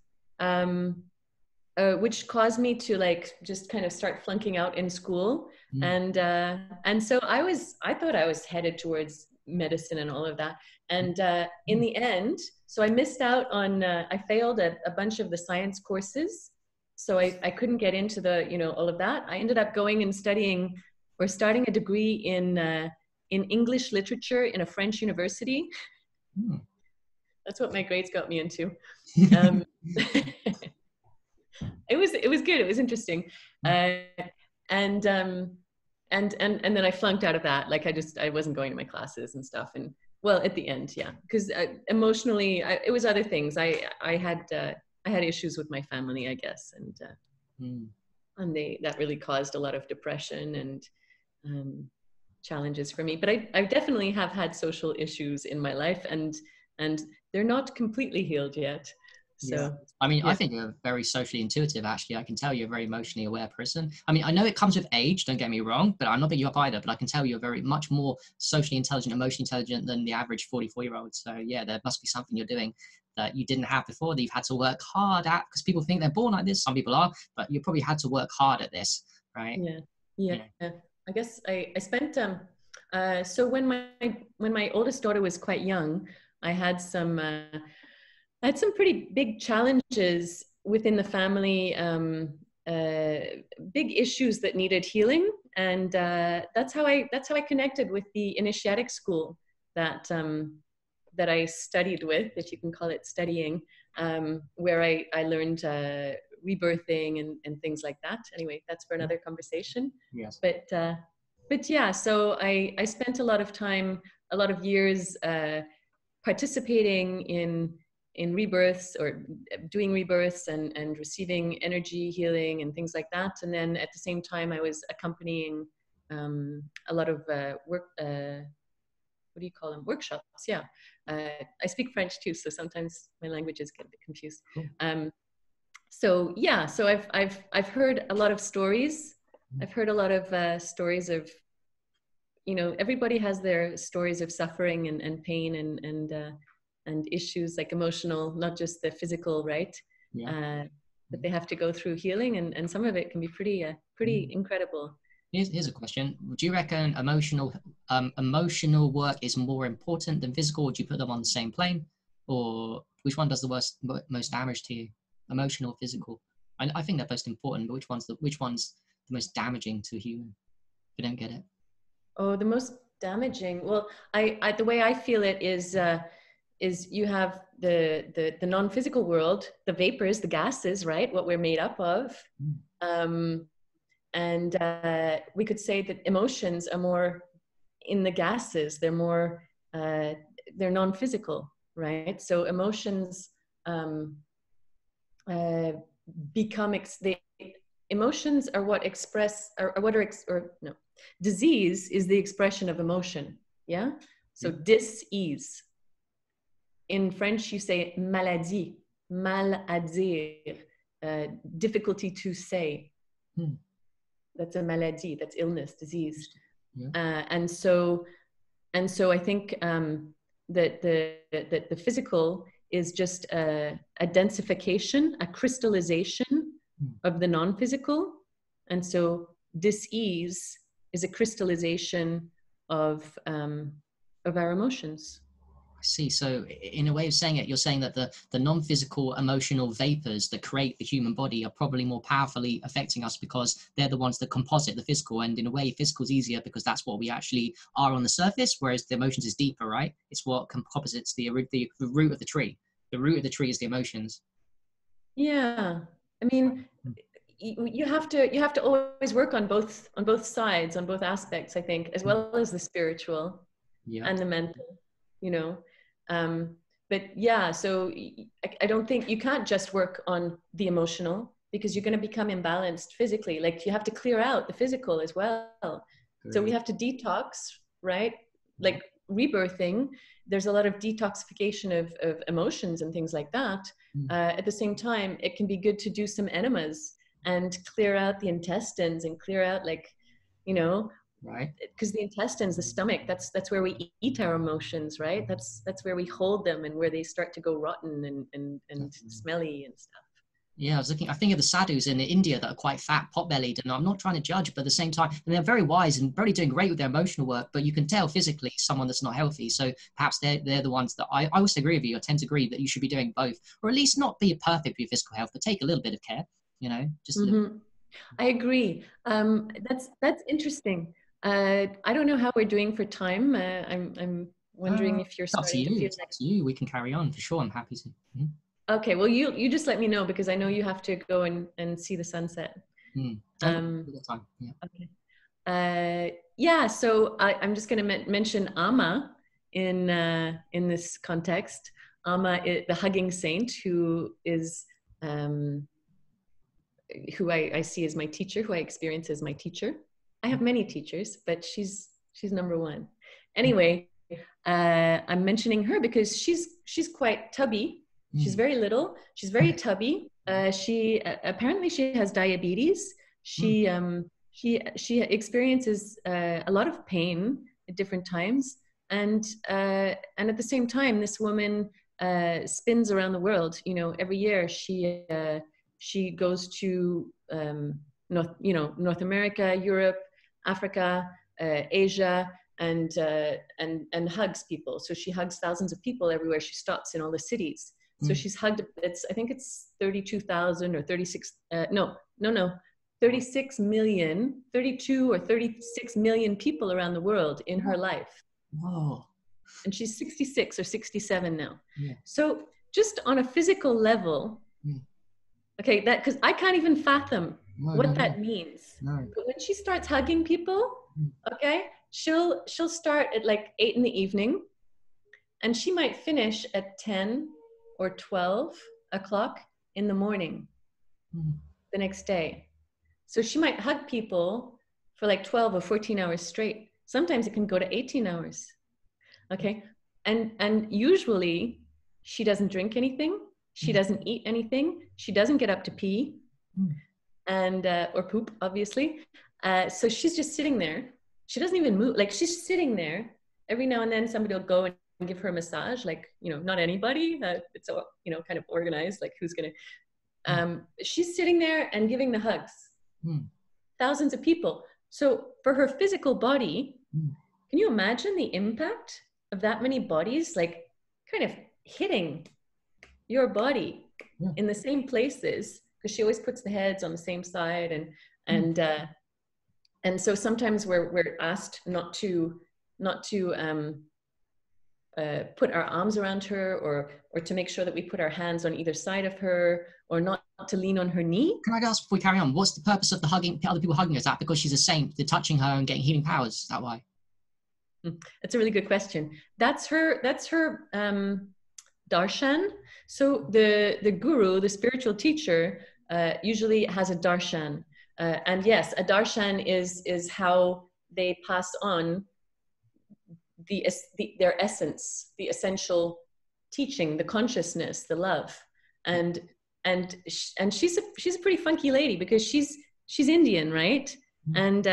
which caused me to like just kind of start flunking out in school. And so I thought I was headed towards medicine and all of that. And in the end, so I missed out on, I failed a bunch of the science courses. So I couldn't get into the, all of that. I ended up going and studying or starting a degree in English literature in a French university. That's what my grades got me into. It was good. It was interesting. And then I flunked out of that. Like I wasn't going to my classes and stuff. And well, at the end, yeah, because emotionally, it was other things. I had issues with my family, I guess, and that really caused a lot of depression and challenges for me. But I definitely have had social issues in my life, and they're not completely healed yet. So, yeah. I mean, I think you're very socially intuitive, actually. I can tell you're a very emotionally aware person. I mean, I know it comes with age, don't get me wrong, but I'm not big you up either, but I can tell you're very much more socially intelligent, emotionally intelligent than the average 44-year-old. So yeah, there must be something you're doing that you didn't have before, that you've had to work hard at, because people think they're born like this. Some people are, but you probably had to work hard at this, right? Yeah. I guess I spent, so when my oldest daughter was quite young, I had some pretty big challenges within the family, big issues that needed healing, and that's how I connected with the initiatic school that I studied with, if you can call it studying, where I learned rebirthing and things like that. Anyway, that's for another conversation. Yes. But yeah, so I spent a lot of years participating in rebirths, or doing rebirths and receiving energy healing and things like that. And then at the same time, I was accompanying a lot of what do you call them? Workshops. Yeah. I speak French too, so sometimes my languages get a bit confused. So yeah, so I've heard a lot of stories. I've heard a lot of stories of, everybody has their stories of suffering and pain and issues, like emotional, not just the physical, right? That they have to go through healing, and some of it can be pretty incredible. Here's a question. Do you reckon emotional work is more important than physical? Or do you put them on the same plane? Or which one does the most damage to you? Emotional or physical? I think they're both important, but which one's the most damaging to a human? If you don't get it. Oh, the most damaging. Well, I the way I feel it is you have the non-physical world, the vapors, the gases, right? What we're made up of. And we could say that emotions are more in the gases. They're more, they're non-physical, right? So emotions emotions are what express, disease is the expression of emotion. Yeah. So dis-ease. In French, you say maladie, mal à dire, difficulty to say. That's a maladie, that's illness, disease. And so I think that the physical is just a densification, a crystallization of the non-physical. And so dis-ease is a crystallization of our emotions. I see. So in a way of saying it, you're saying that the non-physical emotional vapors that create the human body are probably more powerfully affecting us because they're the ones that composite the physical. And in a way, physical is easier because that's what we actually are on the surface, whereas the emotions is deeper, right? It's what composites the root of the tree. The root of the tree is the emotions. Yeah. I mean, you have to always work on both sides, on both aspects, I think, as well as the spiritual and the mental, you know. But yeah, so I don't think you can't just work on the emotional because you're going to become imbalanced physically. Like you have to clear out the physical as well. So we have to detox, right? Like rebirthing, there's a lot of detoxification of emotions and things like that. At the same time, it can be good to do some enemas and clear out the intestines and clear out, like, you know, right? Because the intestines, the stomach, that's where we eat our emotions, right? That's where we hold them and where they start to go rotten and smelly and stuff. Yeah, I think of the sadhus in India that are quite fat, pot-bellied, and I'm not trying to judge, but at the same time, and they're very wise and probably doing great with their emotional work, but you can tell physically someone that's not healthy. So perhaps they're the ones that I also agree with you. I tend to agree that you should be doing both, or at least not be perfect with your physical health, but take a little bit of care, you know, just a little. I agree. That's interesting. I don't know how we're doing for time. I'm wondering if you're It's up to starting to you. feel It's up like. to you. We can carry on for sure. I'm happy to. Okay, well, you just let me know because I know you have to go and see the sunset. Time. Yeah. Okay. Yeah, so I'm just going to mention Amma in this context. Amma, the hugging saint, who is who I see as my teacher, who I experience as my teacher. I have many teachers, but she's number one. Anyway, I'm mentioning her because she's quite tubby. She's very little. She's very tubby. She apparently she has diabetes. She experiences a lot of pain at different times, and at the same time, this woman spins around the world. You know, every year she goes to North America, Europe, Africa, Asia, and hugs people. So she hugs thousands of people everywhere she stops in all the cities. So she's hugged, I think it's 32,000 or 36, 36 million, 32 or 36 million people around the world in her life. Whoa. And she's 66 or 67 now. Yeah. So just on a physical level, okay, that, because I can't even fathom what that means. No. But when she starts hugging people, okay, she'll start at like 8 in the evening, and she might finish at 10 or 12 o'clock in the morning the next day. So she might hug people for like 12 or 14 hours straight. Sometimes it can go to 18 hours. Okay, and usually she doesn't drink anything. She doesn't eat anything. She doesn't get up to pee and or poop, obviously. So she's just sitting there. She doesn't even move. Like, she's sitting there. Every now and then somebody will go and give her a massage. Like, you know, not anybody. It's, you know, kind of organized. Like, who's going to... she's sitting there and giving the hugs. Thousands of people. So for her physical body, can you imagine the impact of that many bodies, like, kind of hitting your body in the same places? Because she always puts the heads on the same side, and so sometimes we're asked not to put our arms around her, or to make sure that we put our hands on either side of her, or not to lean on her knee. Can I ask before we carry on, what's the purpose of the hugging, other people hugging her? Is that because she's a saint, they're touching her and getting healing powers? Is that why? That's a really good question. That's her darshan. So the guru, the spiritual teacher, usually has a darshan. And yes, a darshan is how they pass on their essence, the essential teaching, the consciousness, the love. And she's a pretty funky lady, because she's Indian, right? And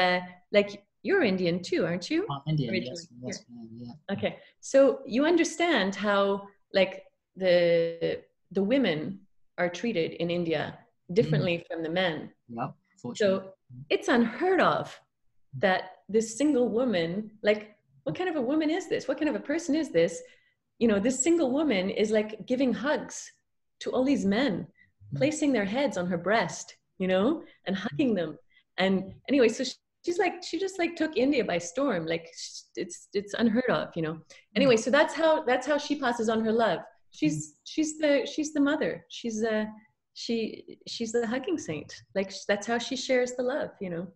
like, you're Indian too, aren't you? Indian, yes. Yeah. Okay, so you understand how, like, the women are treated in India differently from the men. Yep, so it's unheard of that this single woman, like, what kind of a woman is this? What kind of a person is this, you know, this single woman is like giving hugs to all these men, placing their heads on her breast, you know, and hugging them. And anyway, so she just like took India by storm. Like it's unheard of, you know. Anyway, so that's how she passes on her love. She's the mother. She's the hugging saint. Like that's how she shares the love, you know.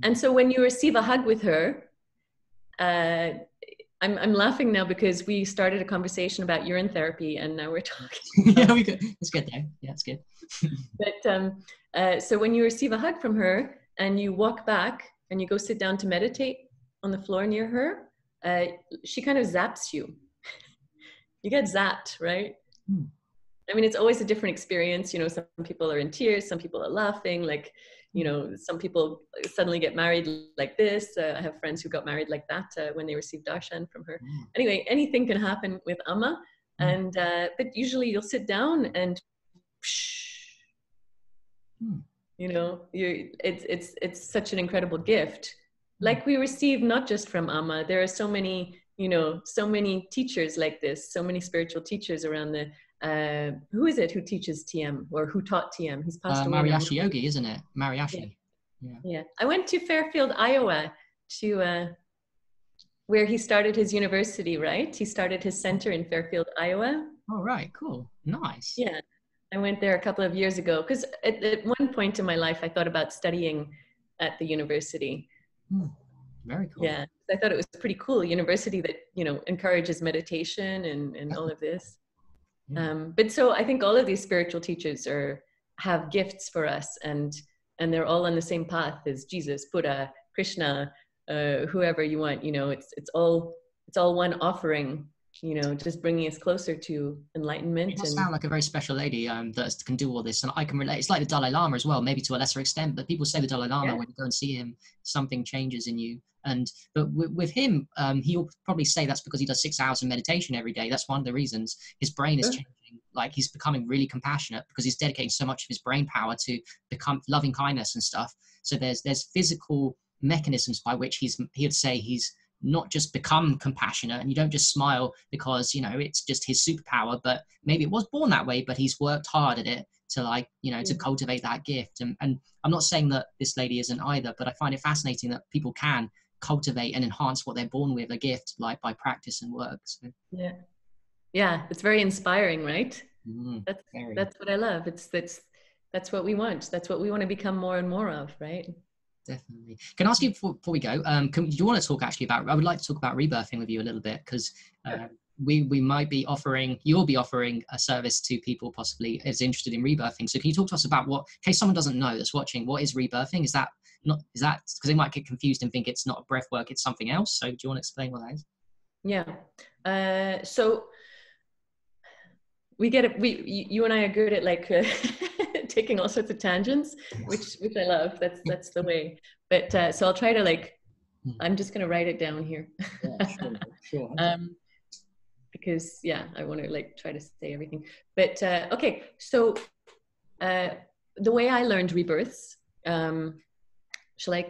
And so when you receive a hug with her, I'm laughing now because we started a conversation about urine therapy, and now we're talking. Yeah, we could. It's good though. Yeah, it's good. But so when you receive a hug from her and you walk back and you go sit down to meditate on the floor near her, she kind of zaps you. You get zapped, right? I mean, it's always a different experience. You know, some people are in tears, some people are laughing. Like, you know, some people suddenly get married like this. I have friends who got married like that when they received darshan from her. Anyway, anything can happen with Amma. And but usually you'll sit down and, you know, it's such an incredible gift. Like we receive not just from Amma. There are so many, you know, so many teachers like this, so many spiritual teachers around the. Who is it who teaches TM or who taught TM? He's passed away. Mariashi Yogi, isn't it? Mariashi. Yeah. I went to Fairfield, Iowa, to where he started his university. Right, he started his center in Fairfield, Iowa. Oh, right, cool, nice. Yeah, I went there a couple of years ago because at one point in my life I thought about studying at the university. Very cool. Yeah, I thought it was pretty cool. A university that, you know, encourages meditation and all of this. But so I think all of these spiritual teachers have gifts for us, and they're all on the same path as Jesus, Buddha, Krishna, whoever you want. You know, it's all one offering. You know, just bringing us closer to enlightenment. It does sound like a very special lady that can do all this, and I can relate. It's like the Dalai Lama as well, maybe to a lesser extent. But people say the Dalai Lama, when you go and see him, something changes in you. But with him, he'll probably say that's because he does 6 hours of meditation every day. That's one of the reasons. His brain is changing. Like he's becoming really compassionate because he's dedicating so much of his brain power to become loving kindness and stuff. So there's physical mechanisms by which he'd say he's not just become compassionate, and you don't just smile because, you know, it's just his superpower, but maybe it was born that way, but he's worked hard at it to, like, you know, to cultivate that gift. And I'm not saying that this lady isn't either, but I find it fascinating that people can cultivate and enhance what they're born with, a gift, like by practice and work. So. Yeah, it's very inspiring, right? That's what I love. That's what we want. That's what we want to become more and more of, right? Definitely. Can I ask you before we go, do you want to talk actually about, I would like to talk about rebirthing with you a little bit, because we might be offering, you'll be offering a service to people possibly is interested in rebirthing. So can you talk to us about what, in case someone doesn't know that's watching, what is rebirthing? Is that because they might get confused and think it's not a breath work, it's something else. So do you want to explain what that is? Yeah. So we get it. You and I are good at like taking all sorts of tangents, which I love. That's the way. But so I'll try to like. I'm just gonna write it down here. Yeah, sure. Because I want to like try to say everything. But okay, so the way I learned rebirths.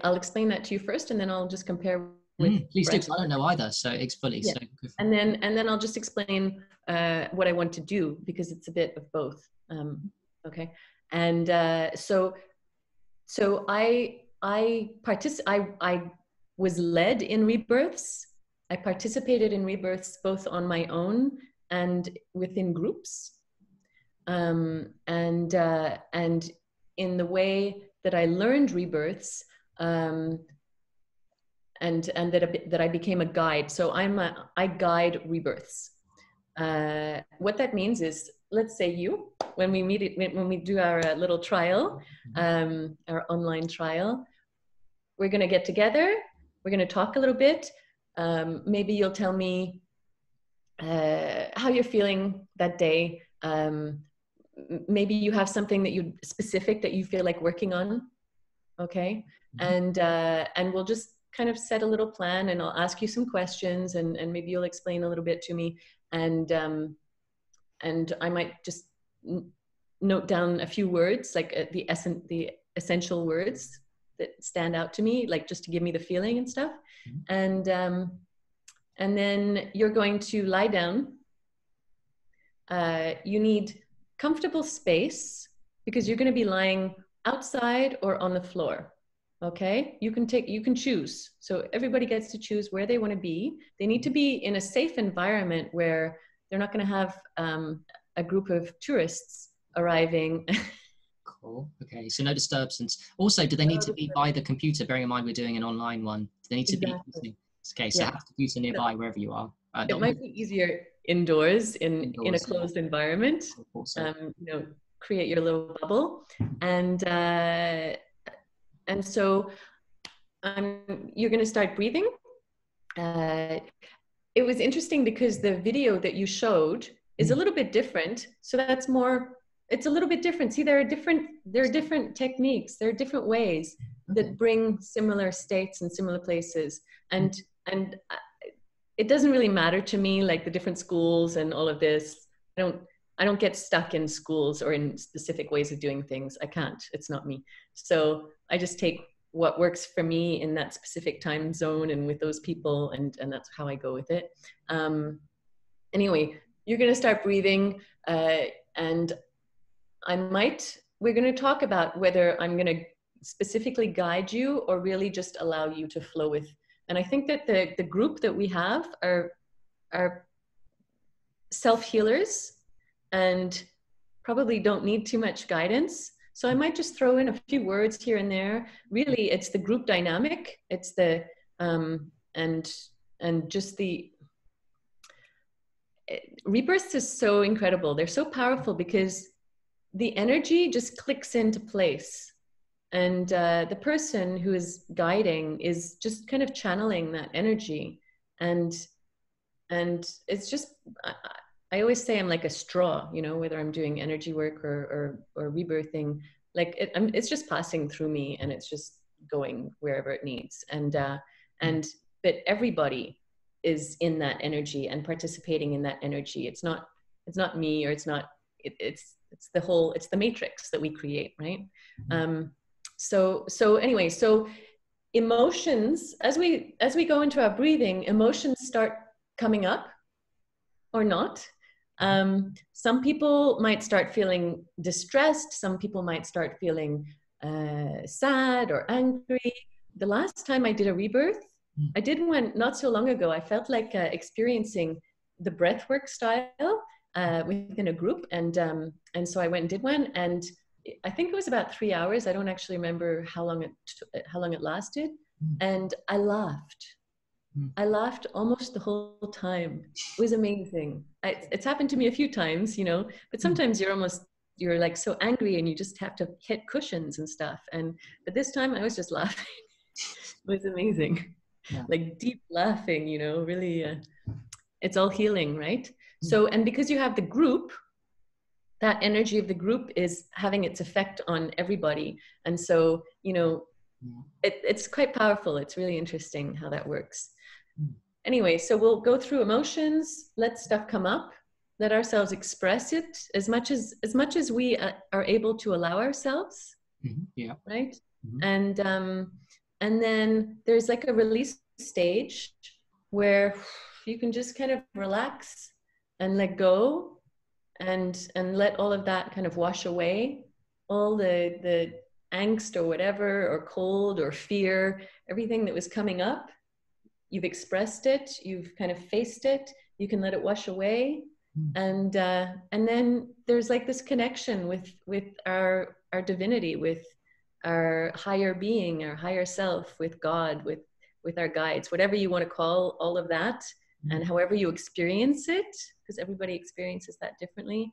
I'll explain that to you first, and then I'll just compare. Please do, because I don't know either, so it's fully. Yeah. So and then I'll just explain what I want to do, because it's a bit of both. Okay, and so I was led in rebirths. I participated in rebirths both on my own and within groups, and in the way that I learned rebirths. And that I became a guide. So I guide rebirths. What that means is, let's say when we do our little trial, our online trial, we're going to get together. We're going to talk a little bit. Maybe you'll tell me how you're feeling that day. Maybe you have something specific that you feel like working on. Okay. And we'll just kind of set a little plan, and I'll ask you some questions, and maybe you'll explain a little bit to me, and I might just note down a few words, like the essential words that stand out to me, like just to give me the feeling and stuff. And And then you're going to lie down. You need comfortable space because you're going to be lying outside or on the floor. Okay, you can choose. So everybody gets to choose where they want to be. They need to be in a safe environment where they're not going to have a group of tourists arriving. Cool. Okay, so no disturbance. Also, do they need to be by the computer? Bearing in mind we're doing an online one. Do they need to be? Okay, so Yeah. have a computer nearby wherever you are. It might be easier indoors in a closed environment. Create your little bubble, and so you're going to start breathing. It was interesting because the video that you showed is a little bit different. So that's more. It's a little bit different. See, there are different techniques. There are different ways that bring similar states and similar places, and it doesn't really matter to me, like the different schools and all of this. I don't get stuck in schools or in specific ways of doing things. I can't. It's not me. So I just take what works for me in that specific time zone and with those people, and that's how I go with it. Anyway, you're going to start breathing, and we're going to talk about whether I'm going to specifically guide you or really just allow you to flow with. And I think that the group that we have are self-healers and probably don't need too much guidance. So I might just throw in a few words here and there. Really, it's the group dynamic. It's the, and just the, rebirths is so incredible. They're so powerful because the energy just clicks into place. And the person who is guiding is just kind of channeling that energy. And it's just, I always say I'm like a straw, whether I'm doing energy work or rebirthing, like it's just passing through me and it's just going wherever it needs. But everybody is in that energy and participating in that energy. It's not me, or it's the matrix that we create, right? So anyway, so emotions, as we go into our breathing, emotions start coming up or not. Some people might start feeling distressed. Some people might start feeling sad or angry. The last time I did a rebirth, I did one not so long ago. I felt like experiencing the breathwork style within a group, and so I went and did one, and I think it was about 3 hours. I don't actually remember how long it lasted, and I laughed. I laughed almost the whole time. It was amazing. It's happened to me a few times, but sometimes you're like so angry and you just have to hit cushions and stuff. But this time I was just laughing. It was amazing. Yeah. Like deep laughing, really, it's all healing, right? So, and because you have the group, that energy of the group is having its effect on everybody. And so, it's quite powerful. It's really interesting how that works. Anyway, so we'll go through emotions, let stuff come up, let ourselves express it as much as we are able to allow ourselves. Yeah. Right. And then there's like a release stage where you can just kind of relax and let go and let all of that kind of wash away, all the angst or whatever, or cold or fear, everything that was coming up. You've expressed it, you've kind of faced it, you can let it wash away. And then there's like this connection with our divinity, with our higher being, our higher self, with God, with our guides, whatever you want to call all of that, and however you experience it, because everybody experiences that differently.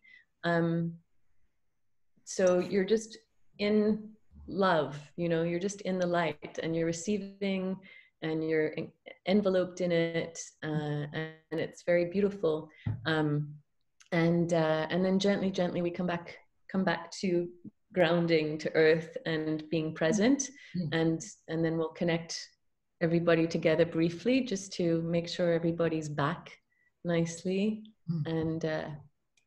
So you're just in love, you're just in the light, and you're receiving, and you're enveloped in it, and it's very beautiful. And then gently we come back to grounding, to earth, and being present. And then we'll connect everybody together briefly, just to make sure everybody's back nicely. And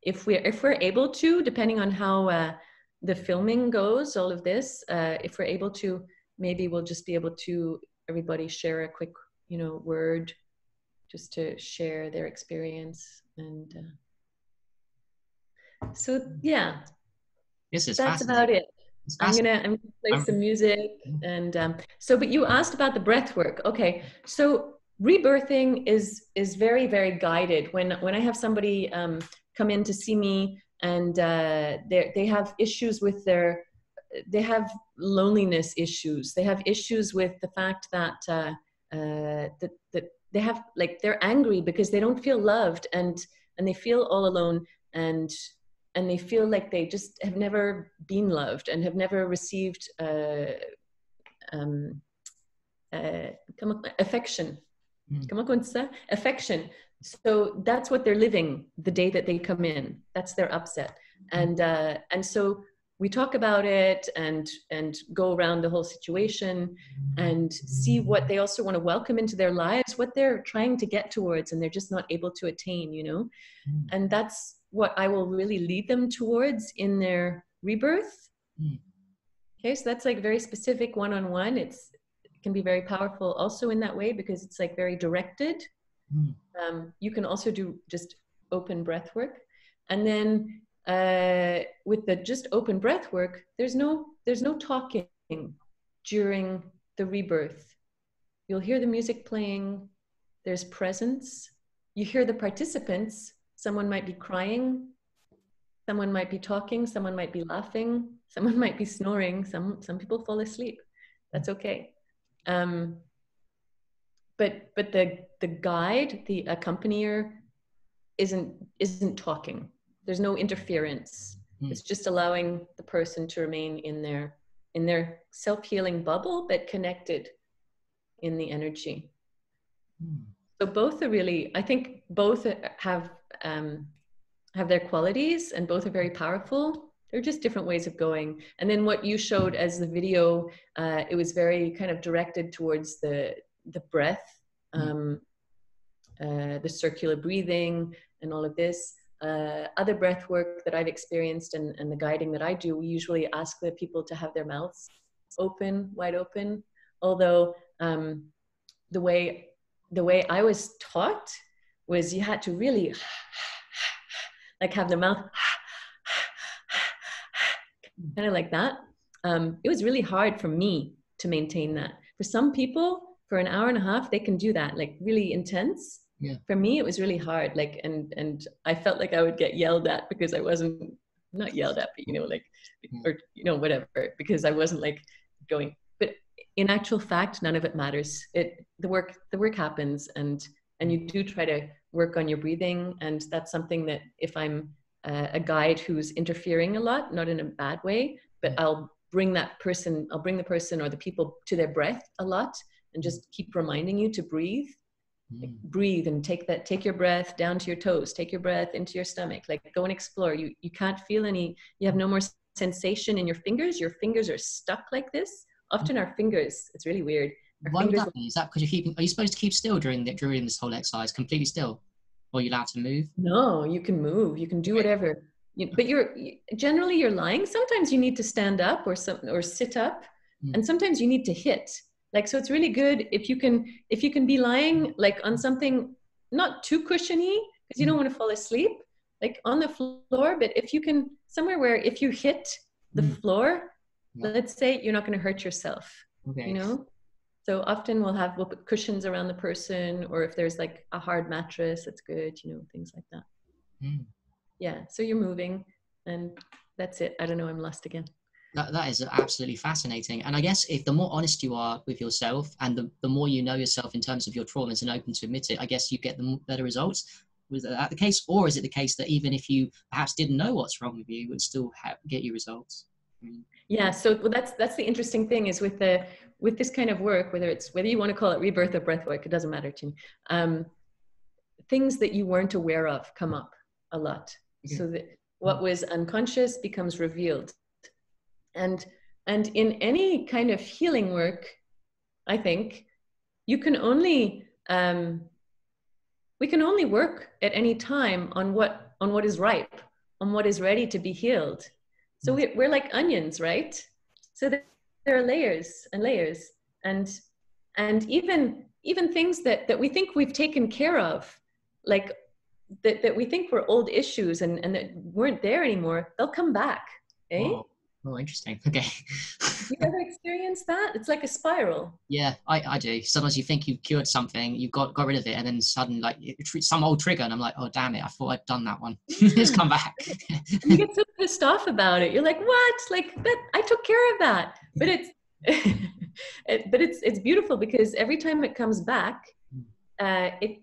if we're able to, depending on how the filming goes, all of this, if we're able to, maybe we'll just be able to everybody share a quick word just to share their experience. And so, yeah, This is that's fascinating. about it. It's I'm fascinating. gonna play some music. And so, but you asked about the breath work. Okay, so rebirthing is very, very guided. When I have somebody come in to see me, and they have issues with they have loneliness issues. They have issues with the fact that that they have, like, they're angry because they don't feel loved, and they feel all alone, and they feel like they just have never been loved and have never received affection. Affection. So that's what they're living the day that they come in. That's their upset. And so we talk about it and go around the whole situation and see what they also want to welcome into their lives, what they're trying to get towards and they're just not able to attain, you know. And that's what I will really lead them towards in their rebirth. Okay, so that's like very specific one-on-one. It can be very powerful also in that way because it's like very directed. You can also do just open breath work. And then with the just open breath work, there's no talking during the rebirth. You'll hear the music playing, there's presence. You hear the participants. Someone might be crying, someone might be talking, someone might be laughing, someone might be snoring, some people fall asleep. That's okay. But the guide, the accompanier, isn't talking. There's no interference. It's just allowing the person to remain in their self-healing bubble, but connected in the energy. So both are really, I think both have their qualities and both are very powerful. They're just different ways of going. And then what you showed as the video, it was very kind of directed towards the breath, the circular breathing and all of this. Other breath work that I've experienced and the guiding that I do, we usually ask the people to have their mouths open, wide open. Although the way I was taught was you had to really like have the mouth kind of like that. It was really hard for me to maintain that. For some people, for an hour and a half, they can do that, like really intense. Yeah. For me, it was really hard. Like, and I felt like I would get yelled at because I wasn't, not yelled at, but, you know, like, or, you know, whatever, because I wasn't like going, but in actual fact, none of it matters. The work happens, and you do try to work on your breathing. And that's something that if I'm a guide who's interfering a lot, not in a bad way, but I'll bring the person or the people to their breath a lot and just keep reminding you to breathe. Like, breathe and take your breath down to your toes, take your breath into your stomach, like go and explore. You can't feel any, you have no more sensation in your fingers are stuck like this. Often our fingers, it's really weird. Why would that be? Is that because are you supposed to keep still during this whole exercise, completely still? Or are you allowed to move? No, you can move, you can do whatever. But generally you're lying. Sometimes you need to stand up or sit up, and sometimes you need to hit. Like, so it's really good if you can be lying like on something not too cushiony, because you don't want to fall asleep, like on the floor. But if you can, somewhere where if you hit the floor, let's say, you're not going to hurt yourself, you know? So often we'll put cushions around the person, or if there's like a hard mattress, that's good, you know, things like that. Yeah, so you're moving, and that's it. I don't know, I'm lost again. That is absolutely fascinating. And I guess if the more honest you are with yourself and the more you know yourself in terms of your traumas and open to admit it, I guess you get the better results. Was that the case? Or is it the case that even if you perhaps didn't know what's wrong with you, it would still get you results? Yeah, so that's the interesting thing is with this kind of work, whether you want to call it rebirth or breath work, it doesn't matter to me. Things that you weren't aware of come up a lot. Okay. So that what was unconscious becomes revealed. And in any kind of healing work, I think we can only work at any time on what is ripe, on what is ready to be healed. So we're like onions, right? So there are layers and layers, and even even things that we think we've taken care of, like that we think were old issues and that weren't there anymore, they'll come back. Eh? Oh, interesting. Okay. You ever experience that? It's like a spiral. Yeah, I do. Sometimes you think you've cured something, you've got rid of it, and then suddenly, like, some old trigger, and I'm like, oh, damn it, I thought I'd done that one. It's come back. And you get so pissed off about it. You're like, what? Like that? I took care of that. But it's, it's beautiful because every time it comes back, the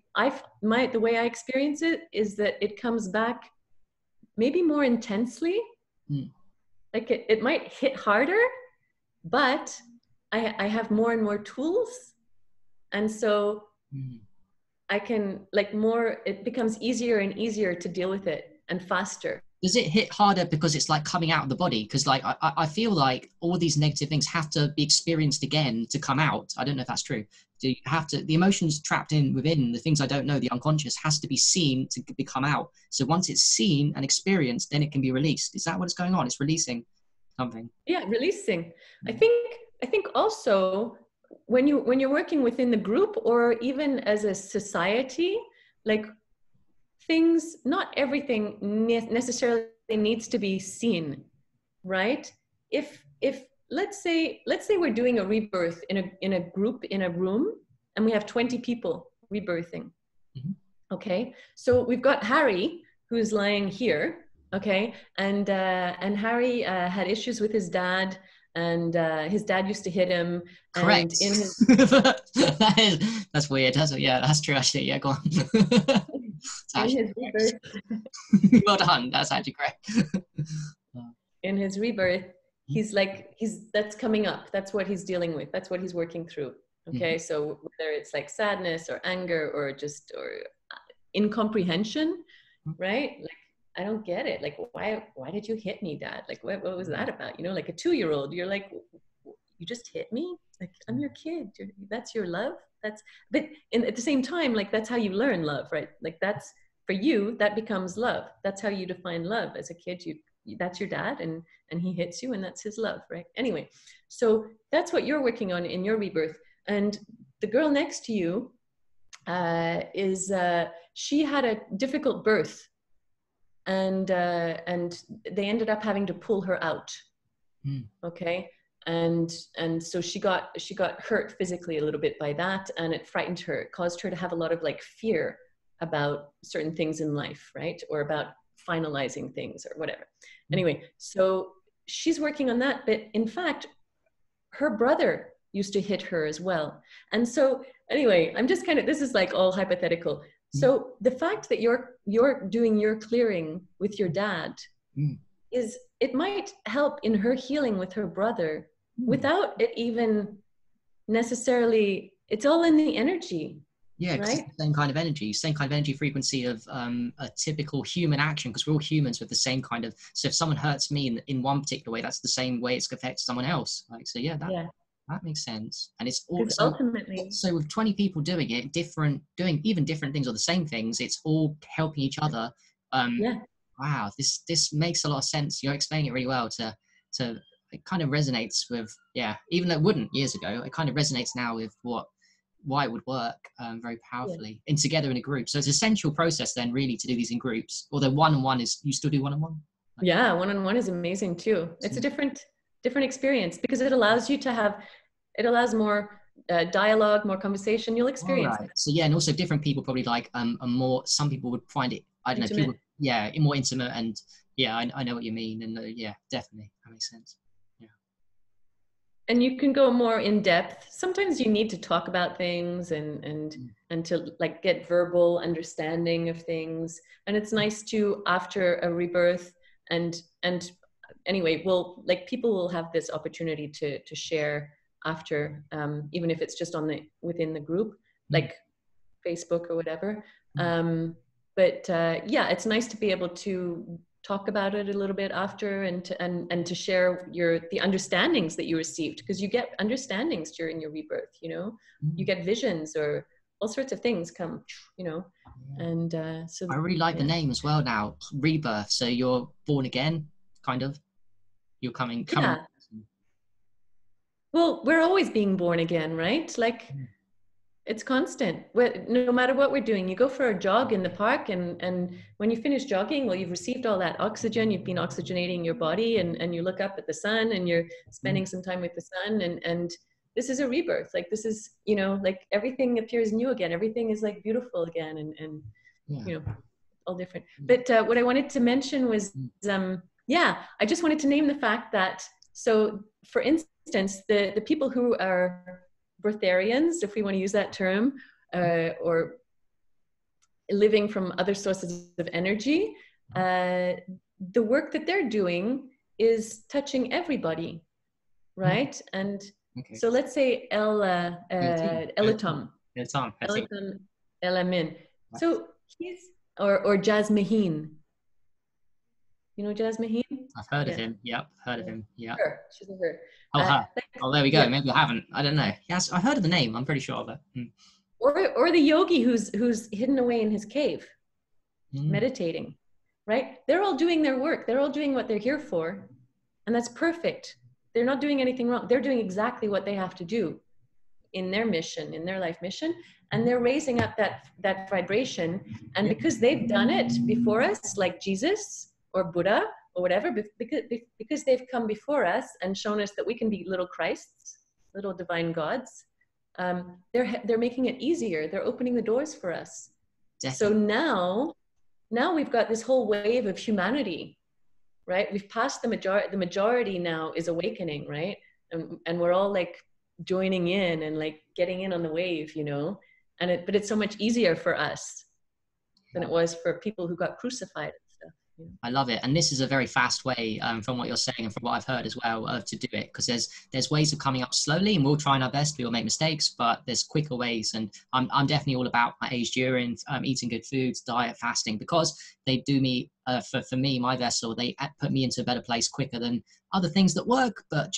way I experience it is that it comes back maybe more intensely. Like it might hit harder, but I have more and more tools. And so I can it becomes easier and easier to deal with it and faster. Does it hit harder because it's like coming out of the body? Because like I feel like all these negative things have to be experienced again to come out. I don't know if that's true. Do you have to, the emotions trapped within the things I don't know, the unconscious, has to be seen to come out. So once it's seen and experienced, then it can be released. Is that what's going on? It's releasing something. Yeah, releasing. I think also when you're working within the group or even as a society, like things, not everything necessarily needs to be seen, right? If let's say we're doing a rebirth in a group, in a room, and we have 20 people rebirthing. Okay, so we've got Harry who's lying here. Okay, and Harry had issues with his dad, and his dad used to hit him. Correct. And in his that's weird. That's true actually. Yeah, go on. in his rebirth. Well done. That's actually correct. In his rebirth, that's coming up. That's what he's dealing with. That's what he's working through. Okay, so whether it's like sadness or anger or incomprehension, right? Like, I don't get it. Like, why did you hit me, Dad? Like, what was that about? You know, like a 2-year-old, you're like, you just hit me? Like, I'm your kid. That's your love? But at the same time, like, that's how you learn love, right? Like, that's, for you, that becomes love. That's how you define love. As a kid, that's your dad, and he hits you, and that's his love, right? Anyway, so that's what you're working on in your rebirth. And the girl next to you she had a difficult birth. And they ended up having to pull her out. Okay, and so she got hurt physically a little bit by that, and it frightened her. It caused her to have a lot of like fear about certain things in life, right? Or about finalizing things or whatever. Anyway, so she's working on that. But in fact, her brother used to hit her as well. And so anyway, I'm just this is like all hypothetical. So the fact that you're doing your clearing with your dad it might help in her healing with her brother without it even necessarily, it's all in the energy. Yeah, right? It's the same kind of energy frequency of a typical human action, because we're all humans with the same kind of, so if someone hurts me in one particular way, that's the same way it's affects someone else. Like, so that makes sense. And it's also ultimately, so with 20 people doing it, doing even different things or the same things, it's all helping each other. Wow, this makes a lot of sense. You're explaining it really well. It kind of resonates with, even though it wouldn't years ago, it kind of resonates now with why it would work very powerfully and together in a group. So it's an essential process then really to do these in groups, although one-on-one is, you still do one-on-one? One-on-one is amazing too. It's a different experience because it allows you to have, it allows more dialogue, more conversation. You'll experience that. So and also different people probably like a more, some people would find it, I don't know, people, more intimate, and I know what you mean, and definitely that makes sense. And you can go more in depth. Sometimes you need to talk about things and to like get verbal understanding of things. And it's nice to, after a rebirth and anyway, people will have this opportunity to share after, even if it's just within the group, like Facebook or whatever. It's nice to be able to talk about it a little bit after and to share the understandings that you received, because you get understandings during your rebirth, you get visions or all sorts of things come, and so I really like the name as well now, rebirth. So you're born again, kind of, you're coming. Well, we're always being born again, right? Like It's constant. No matter what we're doing, you go for a jog in the park, and when you finish jogging, well, you've received all that oxygen, you've been oxygenating your body, and you look up at the sun, and you're spending some time with the sun, and this is a rebirth. Like, this is, you know, like everything appears new again. Everything is like beautiful again, and you know, all different. But what I wanted to mention was, I just wanted to name the fact that, so for instance, the people who are birtharians, if we want to use that term, or living from other sources of energy, the work that they're doing is touching everybody, right? And so let's say Elatom Elamin. So he's, or Jazz Maheen. You know Jazz Maheen? I've heard of him. Yep, heard of him. Yeah. She's a her. Oh, her. Oh, there we go. Yeah. Maybe I haven't. I don't know. Yes, I heard of the name. I'm pretty sure of it. Or the yogi who's hidden away in his cave, meditating, right? They're all doing their work. They're all doing what they're here for, and that's perfect. They're not doing anything wrong. They're doing exactly what they have to do in their mission, in their life mission, and they're raising up that vibration. And because they've done it before us, like Jesus or Buddha or whatever, because they've come before us and shown us that we can be little Christs, little divine gods, they're making it easier. They're opening the doors for us. Definitely. So now we've got this whole wave of humanity, right? We've passed the majority now is awakening, right? And we're all like joining in and like getting in on the wave, you know? But it's so much easier for us than it was for people who got crucified. I love it, and this is a very fast way, from what you're saying and from what I've heard as well, to do it, because there's ways of coming up slowly, and we'll try our best. We will make mistakes, but there's quicker ways. And I'm definitely all about my aged urine, eating good foods, diet, fasting, because they do me for me, my vessel. They put me into a better place quicker than other things that work, but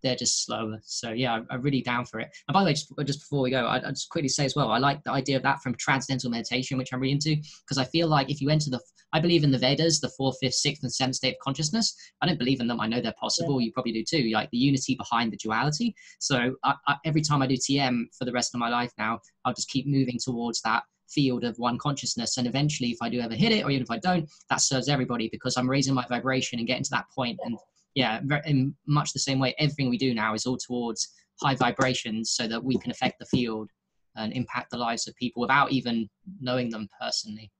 they're just slower. So yeah, I'm really down for it. And by the way, just before we go, I just quickly say as well, I like the idea of that from transcendental meditation, which I'm really into, because I feel like if you enter I believe in the Vedas, the 4th, 5th, 6th, and 7th state of consciousness. I don't believe in them. I know they're possible. Yeah. You probably do too. Like the unity behind the duality. So every time I do TM for the rest of my life now, I'll just keep moving towards that field of one consciousness. And eventually, if I do ever hit it, or even if I don't, that serves everybody, because I'm raising my vibration and getting to that point. And yeah, in much the same way, everything we do now is all towards high vibrations so that we can affect the field and impact the lives of people without even knowing them personally.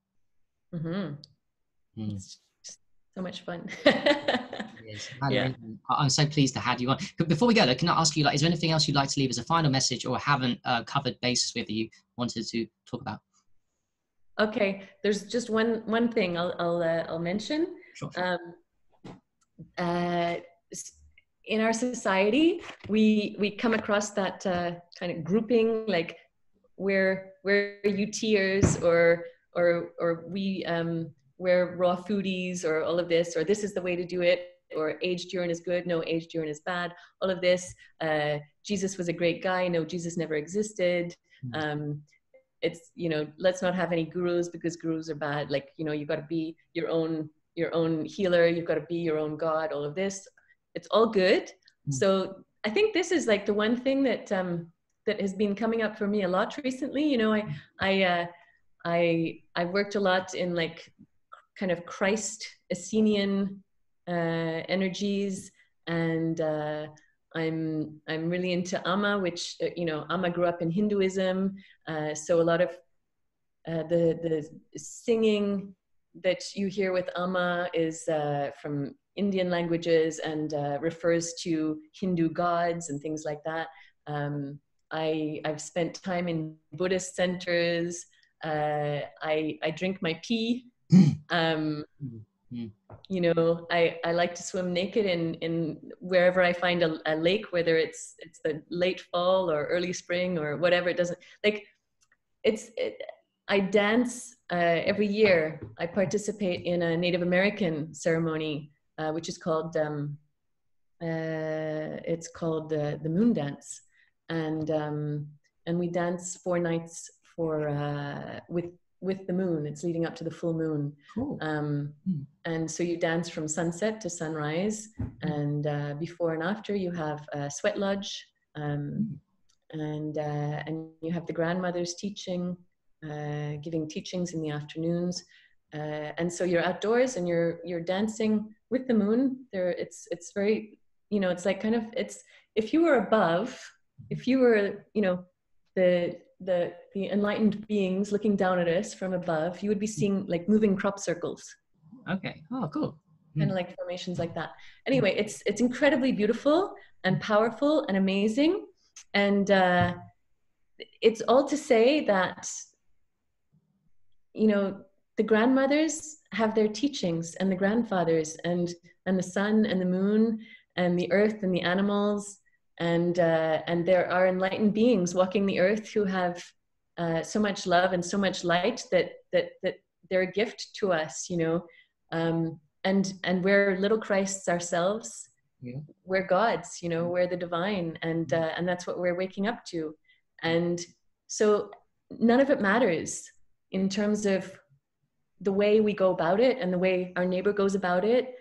Mm-hmm. It's so much fun. Yeah. I'm so pleased to have you on. Before we go, though, can I ask you, like, is there anything else you'd like to leave as a final message, or haven't covered bases with you wanted to talk about? Okay, there's just one thing I'll mention. Sure. In our society, we come across that kind of grouping, like we're UTers, or we're raw foodies, or all of this, or this is the way to do it, or aged urine is good, no, aged urine is bad, all of this. Jesus was a great guy, no, Jesus never existed. It's, you know, let's not have any gurus because gurus are bad. Like, you know, you've got to be your own healer, you've got to be your own God, all of this. It's all good. So I think this is like the one thing that that has been coming up for me a lot recently. You know, I worked a lot in like kind of Christ Essenian energies, and I'm really into Amma, which you know, Amma grew up in Hinduism, so a lot of the singing that you hear with Amma is from Indian languages, and refers to Hindu gods and things like that. I've spent time in Buddhist centers. I drink my pee. You know, I like to swim naked in wherever I find a lake, whether it's the late fall or early spring or whatever. It doesn't, like, I dance every year. I participate in a Native American ceremony, which is called the moon dance, and we dance 4 nights with the moon. It's leading up to the full moon. Cool. And so you dance from sunset to sunrise, and before and after you have a sweat lodge, and you have the grandmothers teaching, giving teachings in the afternoons, and so you're outdoors and you're dancing with the moon. It's very, you know, it's like kind of, it's, if you were above, if you were, you know, the enlightened beings looking down at us from above, you would be seeing like moving crop circles. Okay. Oh, cool. Kind of like formations like that. Anyway, it's incredibly beautiful and powerful and amazing, and it's all to say that, you know, the grandmothers have their teachings, and the grandfathers, and the sun and the moon and the earth and the animals, and there are enlightened beings walking the earth who have so much love and so much light that they're a gift to us, you know, and we're little Christs ourselves. Yeah. We're gods, you know, we're the divine, and that's what we're waking up to, and so none of it matters in terms of the way we go about it and the way our neighbor goes about it.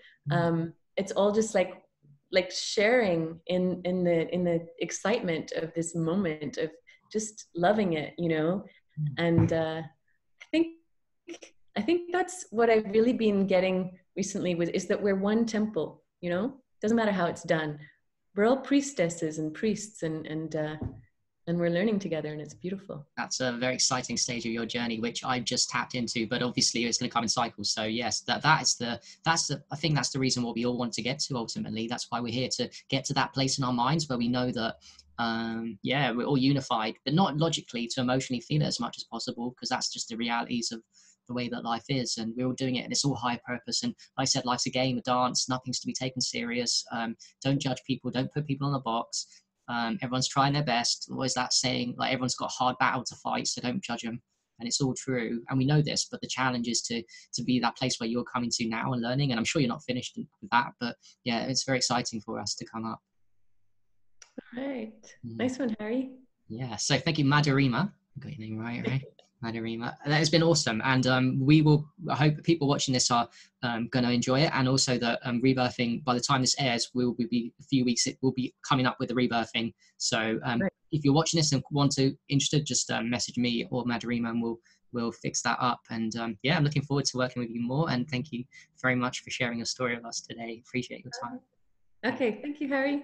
It's all just like sharing in the excitement of this moment of just loving it, you know. And I think that's what I've really been getting recently is that we're one temple, you know. Doesn't matter how it's done. We're all priestesses and priests, and we're learning together, and it's beautiful. That's a very exciting stage of your journey, which I just tapped into, but obviously it's going to come in cycles. So yes, I think that's the reason what we all want to get to ultimately. That's why we're here, to get to that place in our minds where we know that, we're all unified, but not logically, to emotionally feel it as much as possible, because that's just the realities of the way that life is, and we're all doing it, and it's all higher purpose. And like I said, life's a game, a dance, nothing's to be taken serious. Don't judge people, don't put people in a box. Everyone's trying their best. Always that saying, like, everyone's got a hard battle to fight, so don't judge them. And it's all true, and we know this, but the challenge is to be that place where you're coming to now and learning. And I'm sure you're not finished with that, but yeah, it's very exciting for us to come up. All right. Nice one, Harry. Yeah, so thank you, Madhurima. I got your name right? Madhurima. That has been awesome, and I hope people watching this are going to enjoy it, and also that rebirthing, by the time this airs, will be a few weeks, it will be coming up with the rebirthing. So if you're watching this and interested, just message me or Madhurima, and we'll fix that up. And yeah, I'm looking forward to working with you more, and thank you very much for sharing your story with us today. Appreciate your time. Okay, thank you, Harry.